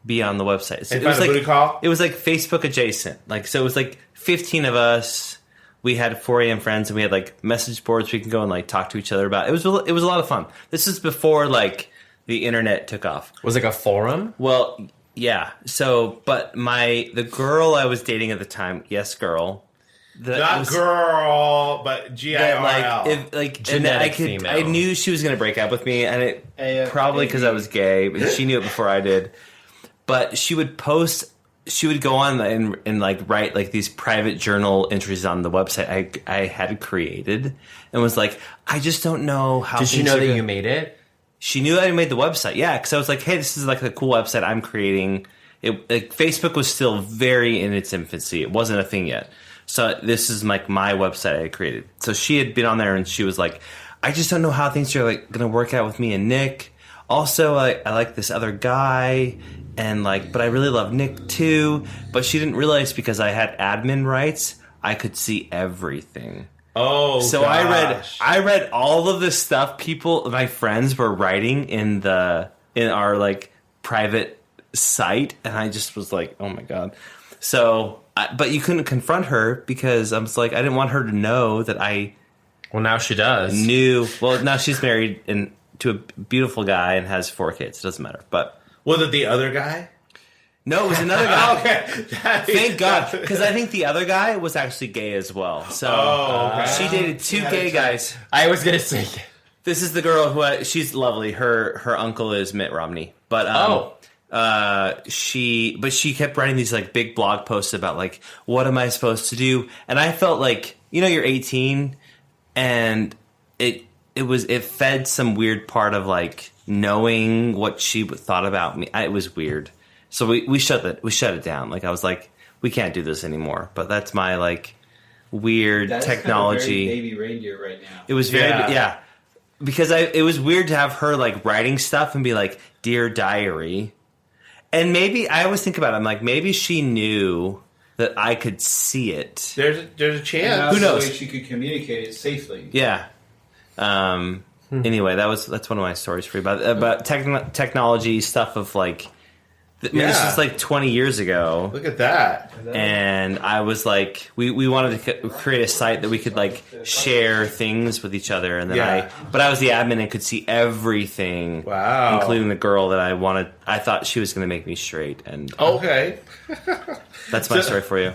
be on the website. So it was like booty call? It was like Facebook adjacent. Like so it was like 15 of us. We had 4 a.m. friends and we had like message boards we can go and like talk to each other about. It was a lot of fun. This is before like the internet took off. Was it like a forum? Well, yeah. So, but the girl I was dating at the time, yes, girl. Girl, but GIRL. Genetic female. I knew she was going to break up with me, and probably because I was gay, but she knew it before I did. But she would go on and like write like these private journal entries on the website I had created, and was like, I just don't know how. Did she know that you made it? She knew I made the website, yeah, because I was like, hey, this is like a cool website I'm creating. Facebook was still very in its infancy. It wasn't a thing yet. So this is like my website I created. So she had been on there and she was like, I just don't know how things are like going to work out with me and Nick. Also, I like this other guy and like, but I really love Nick too. But she didn't realize because I had admin rights, I could see everything. Oh, so gosh. I read all of the stuff my friends were writing in our like private site, and I just was like, oh my god. So, but you couldn't confront her because I was like, I didn't want her to know that I. Well, now she does. Well, now she's married to a beautiful guy and has 4 kids. It doesn't matter. But was it the other guy? No, it was another guy. Okay. Thank God. Because I think the other guy was actually gay as well. So she dated 2 gay guys. I was going to say. This is the girl who she's lovely. Her uncle is Mitt Romney. But she kept writing these like big blog posts about like, what am I supposed to do? And I felt like, you're 18 and it fed some weird part of like knowing what she thought about me. It was weird. So we shut it down. Like I was like, we can't do this anymore. But that's my like weird That's technology. Kind of very baby reindeer right now. It was very because it was weird to have her like writing stuff and be like, "Dear Diary," and maybe I always think about it. I'm like, maybe she knew that I could see it. There's a chance. Who knows? The way she could communicate it safely. Yeah. Anyway, that's one of my stories for you about technology stuff of like. I mean, this was like 20 years ago. Look at that. And I was like, we wanted to create a site that we could like share things with each other. And then I was the admin and could see everything. Wow. Including the girl that I thought she was going to make me straight. And okay. That's my story for you.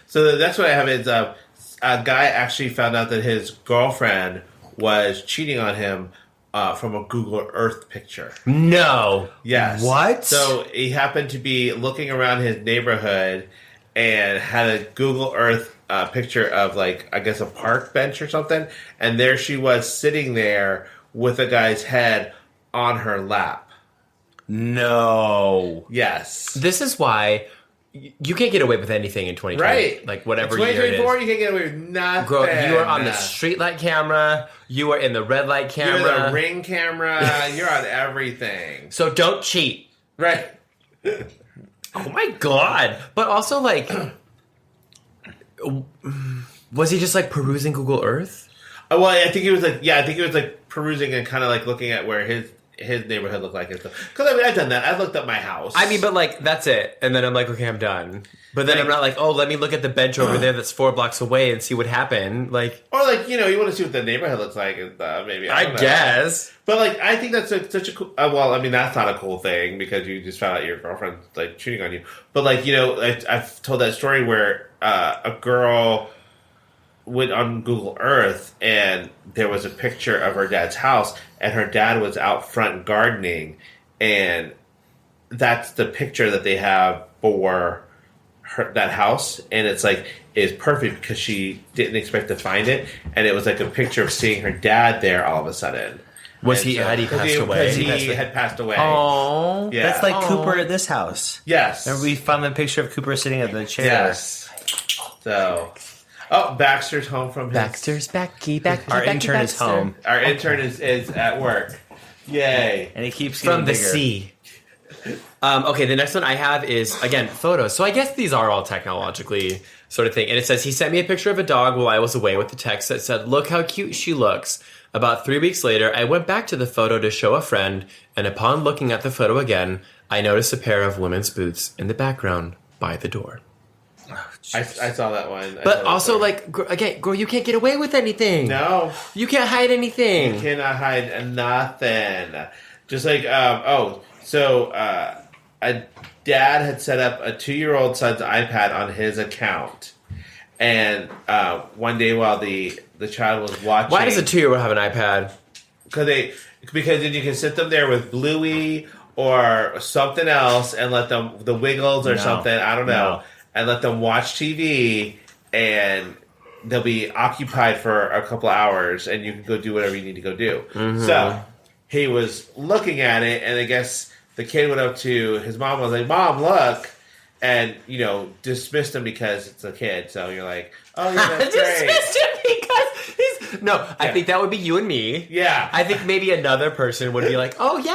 So that's what I have is a guy actually found out that his girlfriend was cheating on him from a Google Earth picture. No. Yes. What? So he happened to be looking around his neighborhood and had a Google Earth picture of, like, I guess a park bench or something. And there she was sitting there with a guy's head on her lap. No. Yes. This is why you can't get away with anything in 2020. Right. Like, whatever in year it is. 2024, you can't get away with nothing. Girl, you are on the street light camera. You are in the red light camera. You're the ring camera. You're on everything. So don't cheat. Right. Oh my God. But also, like, was he just, like, perusing Google Earth? Well, I think he was like perusing and kind of like looking at where his neighborhood looked like and stuff. Because I mean, I've done that. I've looked up my house. I mean, but like that's it, and then I'm like, okay, I'm done. But then I'm not like, oh, let me look at the bench over there that's 4 blocks away and see what happened. Like, or like you want to see what the neighborhood looks like and stuff. Maybe I guess. But like, I think that's such a cool. Well, I mean, that's not a cool thing because you just found out your girlfriend's like cheating on you. But like, I've told that story where a girl went on Google Earth and there was a picture of her dad's house and her dad was out front gardening, and that's the picture that they have for that house, and it's perfect because she didn't expect to find it, and it was like a picture of seeing her dad there all of a sudden. Had he passed away? He had passed away. Oh, yeah. That's like Cooper at this house. Yes. And we found the picture of Cooper sitting at the chair. Yes. So, Baxter's home from his... Baxter's Becky. Our intern is home. Our intern is at work. Yay. And he keeps getting from the bigger. sea. Okay, the next one I have is, again, photos. So I guess these are all technologically sort of thing. And it says, he sent me a picture of a dog while I was away with the text that said, look how cute she looks. About 3 weeks later, I went back to the photo to show a friend, and upon looking at the photo again, I noticed a pair of women's boots in the background by the door. Oh, I saw that one. But also, like, again, girl, you can't get away with anything. No. You can't hide anything. You cannot hide nothing. Just like, a dad had set up a 2-year-old son's iPad on his account. And one day while the child was watching... Why does a 2-year-old have an iPad? Because then you can sit them there with Bluey or something else and let them... The Wiggles or something, I don't know. And let them watch TV, and they'll be occupied for a couple hours, and you can go do whatever you need to go do. Mm-hmm. So he was looking at it, and I guess the kid went up to his mom and was like, Mom, look. And, dismissed him because it's a kid. So you're like, oh, yeah, that's great. Dismissed him because he's... No, I think that would be you and me. Yeah. I think maybe another person would be like, oh, yeah,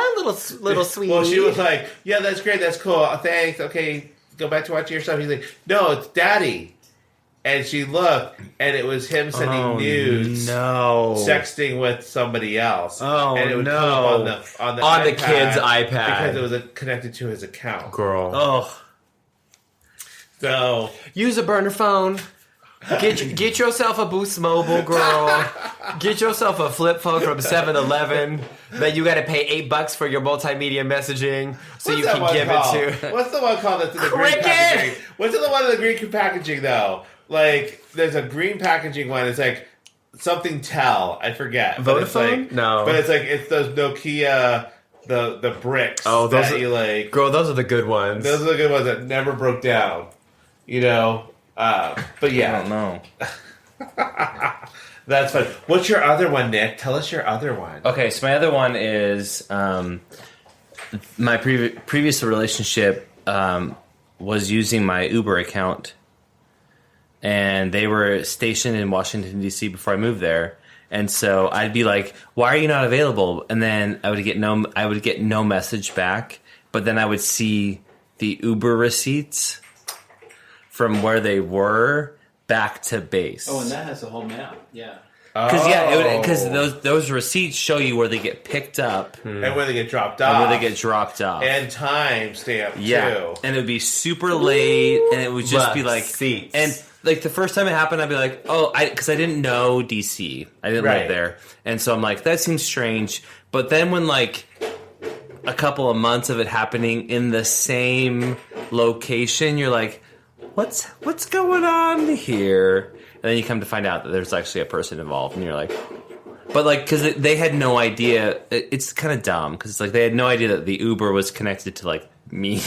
little sweetie. Well, she was like, yeah, that's great. That's cool. Thanks. Okay, go back to watching your stuff. He's like, no, it's Daddy. And she looked, and it was him sending nudes, sexting with somebody else. Oh, and it would no. come up on the kid's iPad. Because it was connected to his account. Girl. Oh. So. Use a burner phone. Get yourself a Boost Mobile, girl. Get yourself a flip phone from 7-Eleven that you got to pay $8 for your multimedia messaging so you can give it to. What's the one called that's in the green packaging? What's the one in the green packaging though? Like, there's a green packaging one. It's like something Tel. I forget. Vodafone? No. But it's those Nokia, the bricks. Oh, those that you like. Girl, those are the good ones. Those are the good ones that never broke down. But yeah. I don't know. That's fun. What's your other one, Nick? Tell us your other one. Okay, so my other one is my previous relationship was using my Uber account and they were stationed in Washington, D.C. before I moved there. And so I'd be like, why are you not available? And then I would get no message back, but then I would see the Uber receipts from where they were back to base. Oh, and that has a whole map. Yeah. Because those receipts show you where they get picked up and where they get dropped off, and time stamp too. And it would be super late, and it would just be like seats. And like the first time it happened, I'd be like, oh, because I didn't know DC, I didn't live there, and so I'm like, that seems strange. But then when like a couple of months of it happening in the same location, you're like, what's going on here? And then you come to find out that there's actually a person involved, and you're like, but like, because they had no idea. It's kind of dumb because it's like they had no idea that the Uber was connected to like me,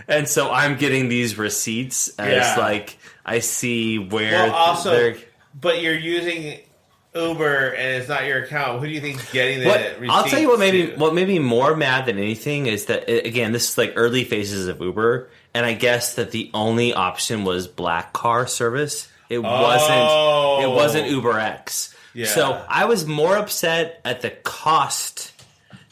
and so I'm getting these receipts as like I see where. Well, also, but you're using Uber and it's not your account. Who do you think's getting the receipts? I'll tell you what made me more mad than anything is that again, this is like early phases of Uber. And I guess that the only option was black car service. It wasn't UberX. Yeah. So I was more upset at the cost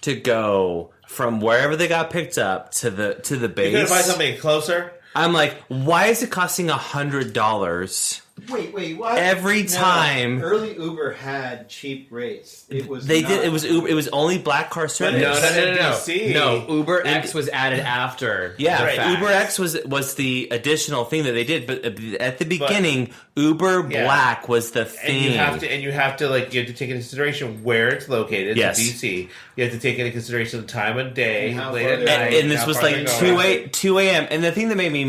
to go from wherever they got picked up to the base. You could find something closer. I'm like, why is it costing $100? Wait, what? Every time. Early Uber had cheap rates. It was It was only black car service. No, UberX was added after. Yeah, right. UberX was the additional thing that they did, but at the beginning, Uber Black was the thing. And you have to take into consideration where it's located. It's DC. You have to take into consideration the time of day, late at night. And this was like 2 a.m. And the thing that made me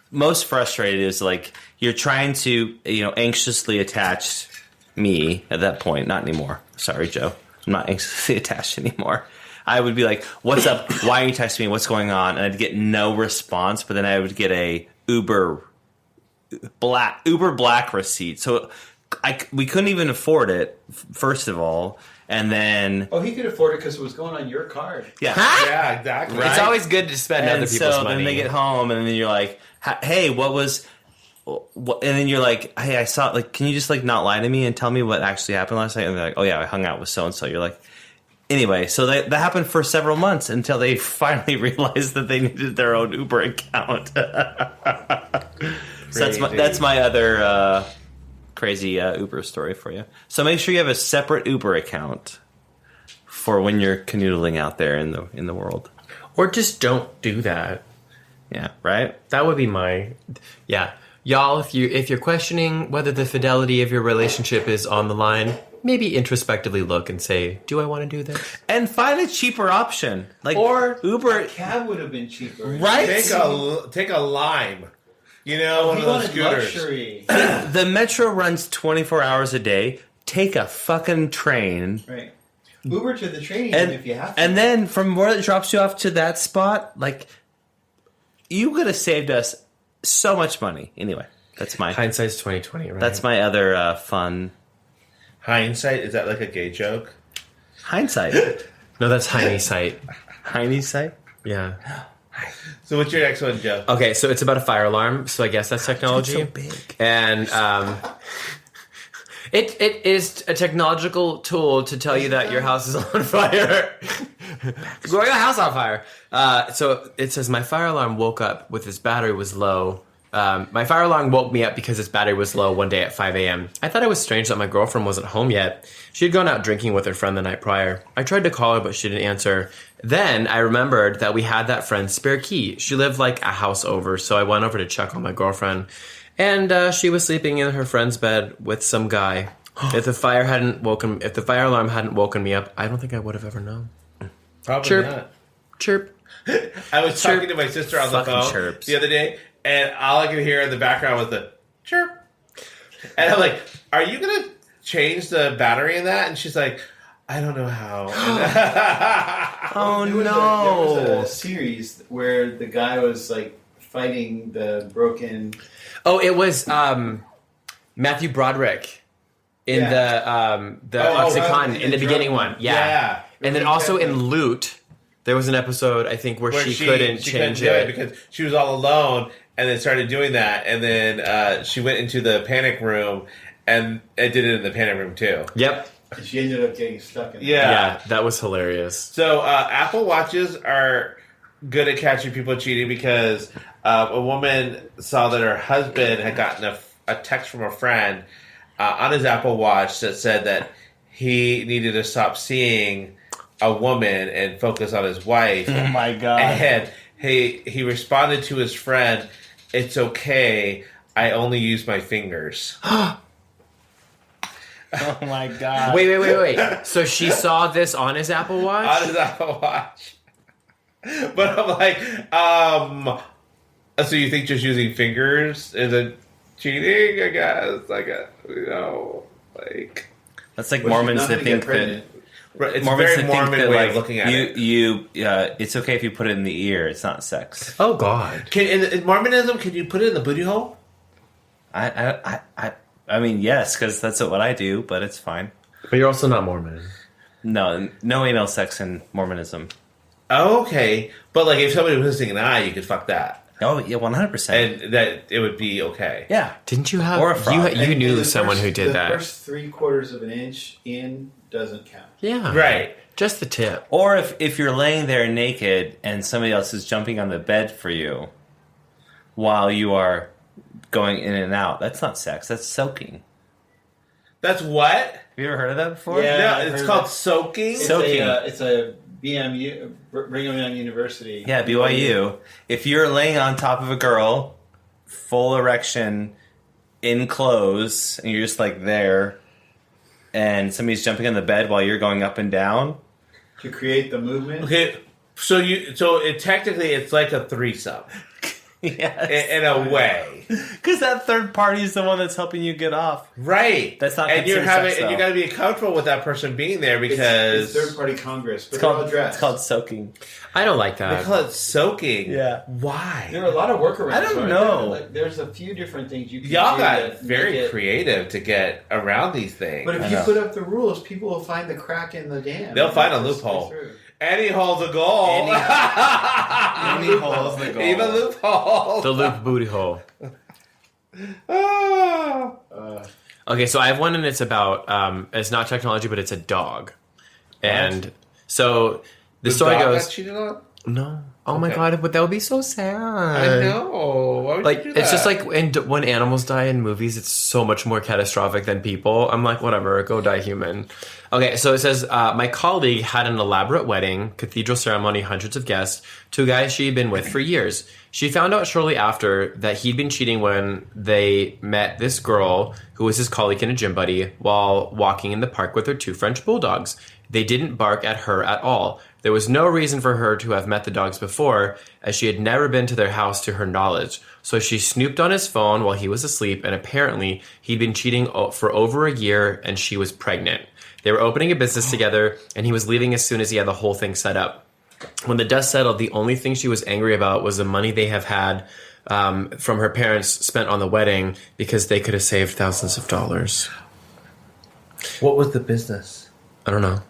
most frustrated is like you're trying to anxiously attach me at that point. Not anymore. Sorry, Joe. I'm not anxiously attached anymore. I would be like, "What's up? Why are you texting me? What's going on?" And I'd get no response. But then I would get a Uber Black receipt. So we couldn't even afford it. First of all. And then... Oh, he could afford it because it was going on your card. Yeah. Huh? Yeah, exactly. Right? It's always good to spend other people's money. So then they get home, and then you're like, hey, what was... And then you're like, hey, I saw... Like, can you just, not lie to me and tell me what actually happened last night? And they're like, oh, yeah, I hung out with so-and-so. You're like... Anyway, so that happened for several months until they finally realized that they needed their own Uber account. So that's my other... crazy Uber story for you. So make sure you have a separate Uber account for when you're canoodling out there in the world. Or just don't do that. Yeah, right? That would be y'all, if you're questioning whether the fidelity of your relationship is on the line, maybe introspectively look and say, do I want to do this? And find a cheaper option. Or Uber. A cab would have been cheaper. Right? Take a Lime. One of those scooters. Luxury. The metro runs 24 hours a day. Take a fucking train. Right. Uber to the train if you have to. And then from where it drops you off to that spot, you could have saved us so much money. Anyway, that's my... Hindsight's 20/20, right? That's my other fun... Hindsight? Is that like a gay joke? Hindsight. No, that's Heine sight. Heine sight? Yeah. So what's your next one, Joe? Okay, so it's about a fire alarm. So I guess that's technology. It's so big. And it is a technological tool to tell you that your house is on fire. Your house on fire. So it says, my fire alarm woke up with its battery was low. My fire alarm woke me up because its battery was low one day at 5 a.m. I thought it was strange that my girlfriend wasn't home yet. She had gone out drinking with her friend the night prior. I tried to call her, but she didn't answer. Then I remembered that we had that friend's spare key. She lived a house over, so I went over to check on my girlfriend. And she was sleeping in her friend's bed with some guy. If the fire alarm hadn't woken me up, I don't think I would have ever known. Probably Chirp. not. Chirp. I was talking to my sister on the phone the other day, and all I could hear in the background was the chirp. And I'm like, are you going to change the battery in that? And she's like, I don't know how. There was a series where the guy was fighting the broken... Oh, it was Matthew Broderick in the OxyContin in the beginning one. Yeah. And then also in Loot, there was an episode, I think, where she couldn't change it. Because she was all alone, and then started doing that, and then she went into the panic room, and it did it in the panic room too. Yep. And she ended up getting stuck in there. Yeah, that was hilarious. So Apple Watches are good at catching people cheating because a woman saw that her husband had gotten a text from a friend on his Apple Watch that said that he needed to stop seeing a woman and focus on his wife. Oh my God. And he responded to his friend, "It's okay, I only use my fingers." Oh my God. Wait. So she saw this on his Apple Watch? On his Apple Watch. But I'm like, so you think just using fingers isn't cheating? I guess. That's like Mormons that think that... It's Mormons a very Mormon way of looking at it. It's okay if you put it in the ear. It's not sex. Oh, God. In Mormonism, can you put it in the booty hole? I mean, yes, because that's what I do, but it's fine. But you're also not Mormon. No anal sex in Mormonism. Oh, okay. But like, if somebody was missing an eye, you could fuck that. Oh, yeah, 100%. And that it would be okay. Yeah. Didn't you have... Or a frog. You knew someone who did that. The first 3/4 of an inch in doesn't count. Yeah. Right. Just the tip. Or if you're laying there naked and somebody else is jumping on the bed for you while you are going in and out, that's not sex. That's soaking. That's what? Have you ever heard of that before? Yeah. No, it's called soaking? Soaking. It's a BMU, Brigham Young University. Yeah, BYU. If you're laying on top of a girl, full erection, in clothes, and you're just like there, and somebody's jumping on the bed while you're going up and down. To create the movement? Okay, so technically it's like a threesome. Yes. In a way. Because that third party is the one that's helping you get off. Right. That's not and considered sex, and you got to be comfortable with that person being there because... It's third-party Congress, but they're all dressed. It's called soaking. I don't like that. They call it soaking. Yeah. Why? There are a lot of workarounds. I don't know. Like, there's a few different things you can Y'all do. got very creative to get around these things. But if you put up the rules, people will find the crack in the dam. They'll find a loophole. Any hole's a goal. Any hole's the goal. Even loophole. The loop booty hole. Okay, so I have one and it's about, it's not technology, but it's a dog. And so the story goes... Got cheated on? No. Oh my God, but that would be so sad. I know. Why would you do that? It's just like when animals die in movies, it's so much more catastrophic than people. I'm like, whatever, go die human. Okay, so it says, my colleague had an elaborate wedding, cathedral ceremony, hundreds of guests, two guys she had been with for years. She found out shortly after that he'd been cheating when they met this girl, who was his colleague and a gym buddy, while walking in the park with her two French bulldogs. They didn't bark at her at all. There was no reason for her to have met the dogs before, as she had never been to their house to her knowledge. So she snooped on his phone while he was asleep, and apparently he'd been cheating for over a year, and she was pregnant. They were opening a business together, and he was leaving as soon as he had the whole thing set up. When the dust settled, the only thing she was angry about was the money they have had from her parents spent on the wedding, because they could have saved thousands of dollars. What was the business? I don't know.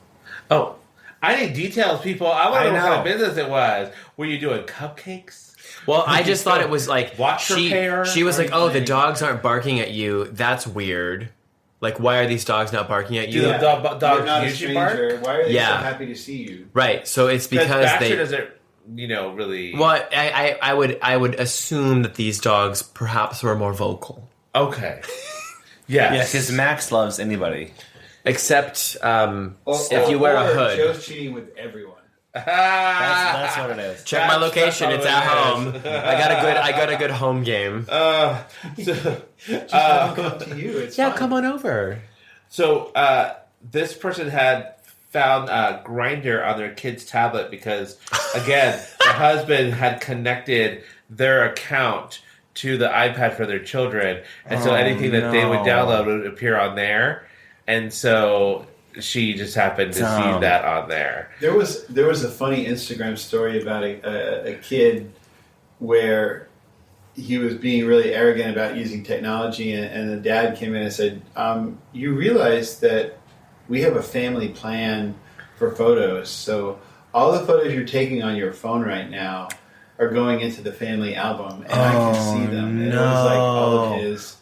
Oh, I need details, people. I want to know what kind of business it was. Were you doing cupcakes? Well, I just thought it was like watch repair. She was like, "Oh, the dogs aren't barking at you. That's weird. Like, why are these dogs not barking at you?" Do the dogs You're not a usually bark? stranger. Why are they so happy to see you? Right. So it's because Baxter doesn't, really. Well, I would assume that these dogs perhaps were more vocal. Okay. Yes. Yeah, because Max loves anybody. Except if you wear a hood. Joe's cheating with everyone. That's what it is. Check my location. It's at home. I got a good home game. Just come to you. It's fine. Come on over. So this person had found Grindr on their kid's tablet because, again, the husband had connected their account to the iPad for their children, and so anything that they would download would appear on there. And so she just happened to see that on there. There was a funny Instagram story about a kid where he was being really arrogant about using technology, and the dad came in and said, "You realize that we have a family plan for photos, so all the photos you're taking on your phone right now, are going into the family album, and I can see them. And it was like all of his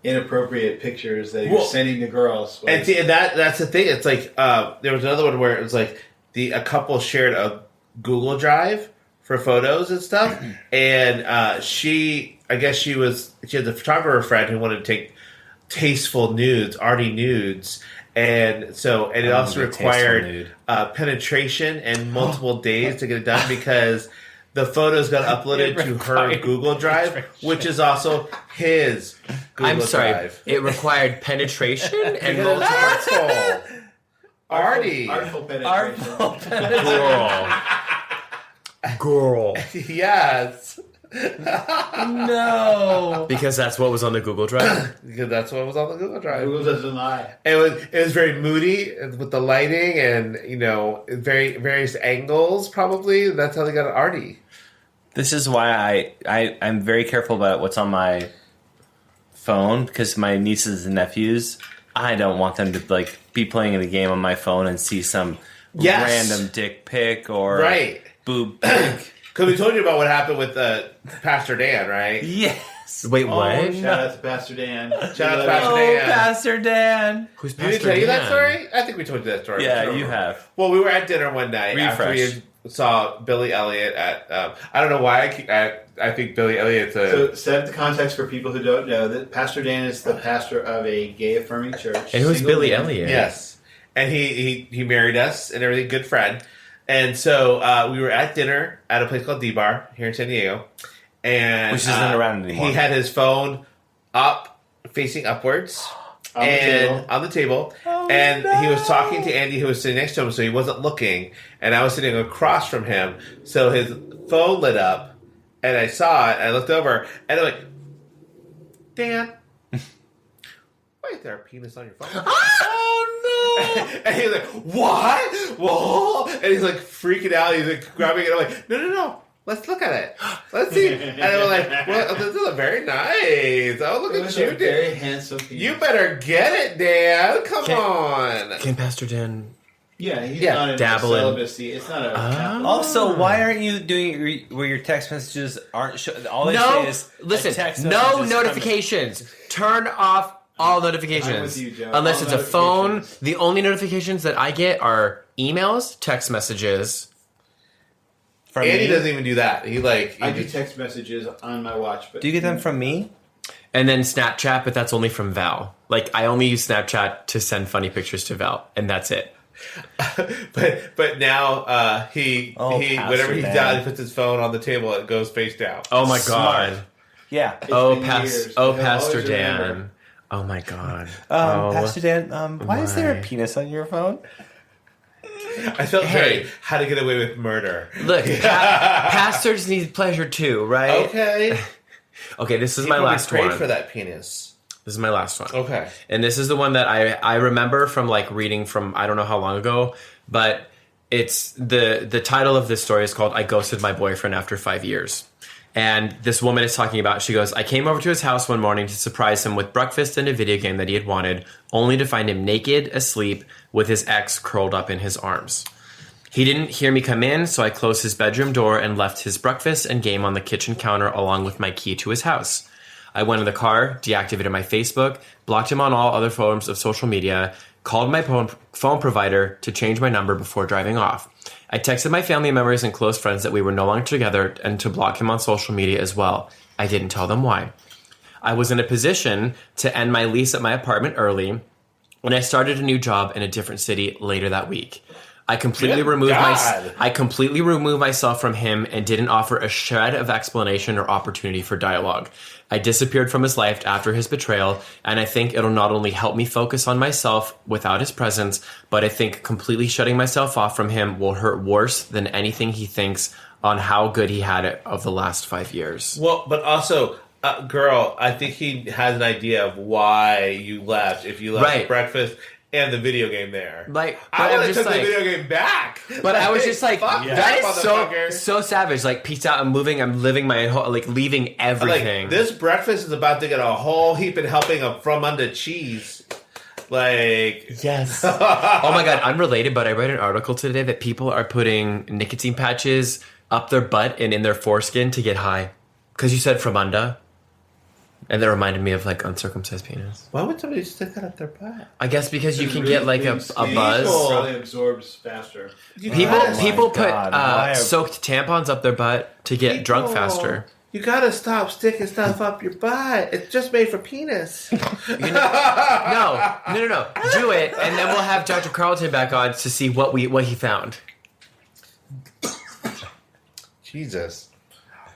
inappropriate pictures that he was sending to girls. And see, and that's the thing. It's like there was another one where it was like a couple shared a Google Drive for photos and stuff, and I guess she had a photographer friend who wanted to take tasteful nudes, arty nudes. And so, and it also required penetration and multiple days to get it done because the photos got uploaded to her Google Drive, which is also his Google Drive. It required penetration and multiple. Artful penetration. Girl. Yes. No. Because that's what was on the Google Drive. Because that's what was on the Google Drive. Google doesn't lie. It was very moody with the lighting and various angles. Probably that's how they got arty. This is why I'm very careful about what's on my phone because my nieces and nephews, I don't want them to be playing a game on my phone and see some random dick pic or boob pic. Because we told you about what happened with Pastor Dan, right? Yes. Wait, what? Shout out to Pastor Dan. Shout out to Pastor Dan. Pastor Dan. Who's Pastor Dan? Did we tell you that story? I think we told you that story. Yeah, you have. Well, we were at dinner one night after we saw Billy Elliot at... I don't know why I think Billy Elliot's a... So, set the context for people who don't know that Pastor Dan is the pastor of a gay-affirming church. And who's Billy Elliot? Yes. And he married us and everything, good friend. And so we were at dinner at a place called D-Bar here in San Diego. Which isn't around anymore. He had his phone up, facing upwards. On the table. He was talking to Andy, who was sitting next to him, so he wasn't looking. And I was sitting across from him. So his phone lit up, and I saw it, and I looked over, and I'm like, Dan, why is there a penis on your phone? And he's like, what? Whoa! And he's like freaking out. He's like grabbing it. I'm like, no. Let's look at it. Let's see. And I'm like, well, this is very nice. Oh, look at you, Dan. Very handsome penis. You better get it, Dan. Come on. Can Pastor Dan... Yeah, he's not in celibacy. It's not a... Also, why aren't you doing where your text messages aren't... all they say is... Listen, no notifications. Turn off all notifications. I'm with you, Joe. Unless all it's a phone. The only notifications that I get are emails, text messages. Andy doesn't even do that. I do text messages on my watch. But do you get them from me? And then Snapchat, but that's only from Val. I only use Snapchat to send funny pictures to Val, and that's it. but now he whenever he's down, he puts his phone on the table. It goes face down. Oh my god! Yeah. Pastor Dan. Oh my god. Pastor Dan. Why is there a penis on your phone? I felt very how to get away with murder. Look, pastors need pleasure too, right? Okay, this is my last one. For that penis. This is my last one. Okay. And this is the one that I remember from reading from I don't know how long ago, but it's the title of this story is called I Ghosted My Boyfriend After 5 Years. And this woman is talking about, she goes, I came over to his house one morning to surprise him with breakfast and a video game that he had wanted, only to find him naked, asleep, with his ex curled up in his arms. He didn't hear me come in, so I closed his bedroom door and left his breakfast and game on the kitchen counter along with my key to his house. I went in the car, deactivated my Facebook, blocked him on all other forms of social media, called my phone provider to change my number before driving off. I texted my family members and close friends that we were no longer together and to block him on social media as well. I didn't tell them why. I was in a position to end my lease at my apartment early when I started a new job in a different city later that week. I completely removed myself from him and didn't offer a shred of explanation or opportunity for dialogue. I disappeared from his life after his betrayal, and I think it'll not only help me focus on myself without his presence, but I think completely shutting myself off from him will hurt worse than anything he thinks on how good he had it of the last 5 years. Well, but also, girl, I think he has an idea of why you left. If you left breakfast and the video game there. I would have took the video game back. But I was just like, that is so savage. Peace out, I'm moving, I'm living my whole, leaving everything. This breakfast is about to get a whole heap and helping of from under cheese. Yes. Oh my god, unrelated, but I read an article today that people are putting nicotine patches up their butt and in their foreskin to get high. Because you said from under. And that reminded me of like uncircumcised penis. Why would somebody stick that up their butt? I guess because you can get like a buzz. Probably absorbs faster. People put soaked tampons up their butt to get drunk faster. You gotta stop sticking stuff up your butt. It's just made for penis. No. Do it, and then we'll have Dr. Carlton back on to see what he found. Jesus.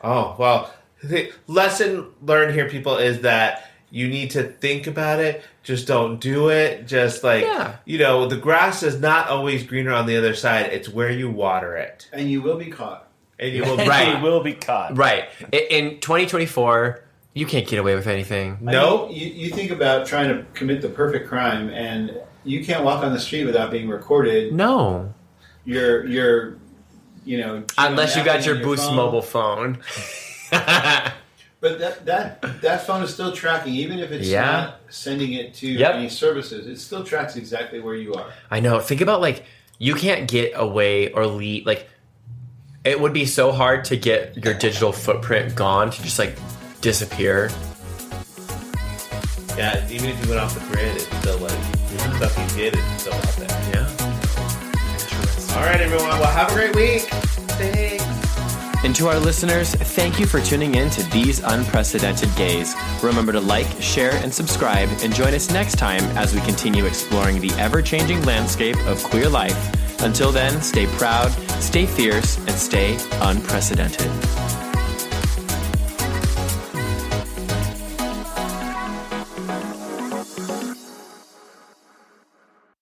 Oh, well, the lesson learned here, people, is that you need to think about it. Just don't do it. Just the grass is not always greener on the other side. It's where you water it. And you will be caught. And you will, you will be caught. Right. In 2024, you can't get away with anything. No. You think about trying to commit the perfect crime, and you can't walk on the street without being recorded. No. You're unless you got your Boost mobile phone. But that phone is still tracking, even if it's not sending it to any services. It still tracks exactly where you are. I know. Think about you can't get away or leave. It would be so hard to get your digital footprint gone to just disappear. Yeah, even if you went off the grid, it's still stuff you did is still out there. Yeah. All right, everyone. Well, have a great week. Thanks. And to our listeners, thank you for tuning in to These Unprecedented Gays. Remember to like, share, and subscribe, and join us next time as we continue exploring the ever-changing landscape of queer life. Until then, stay proud, stay fierce, and stay unprecedented.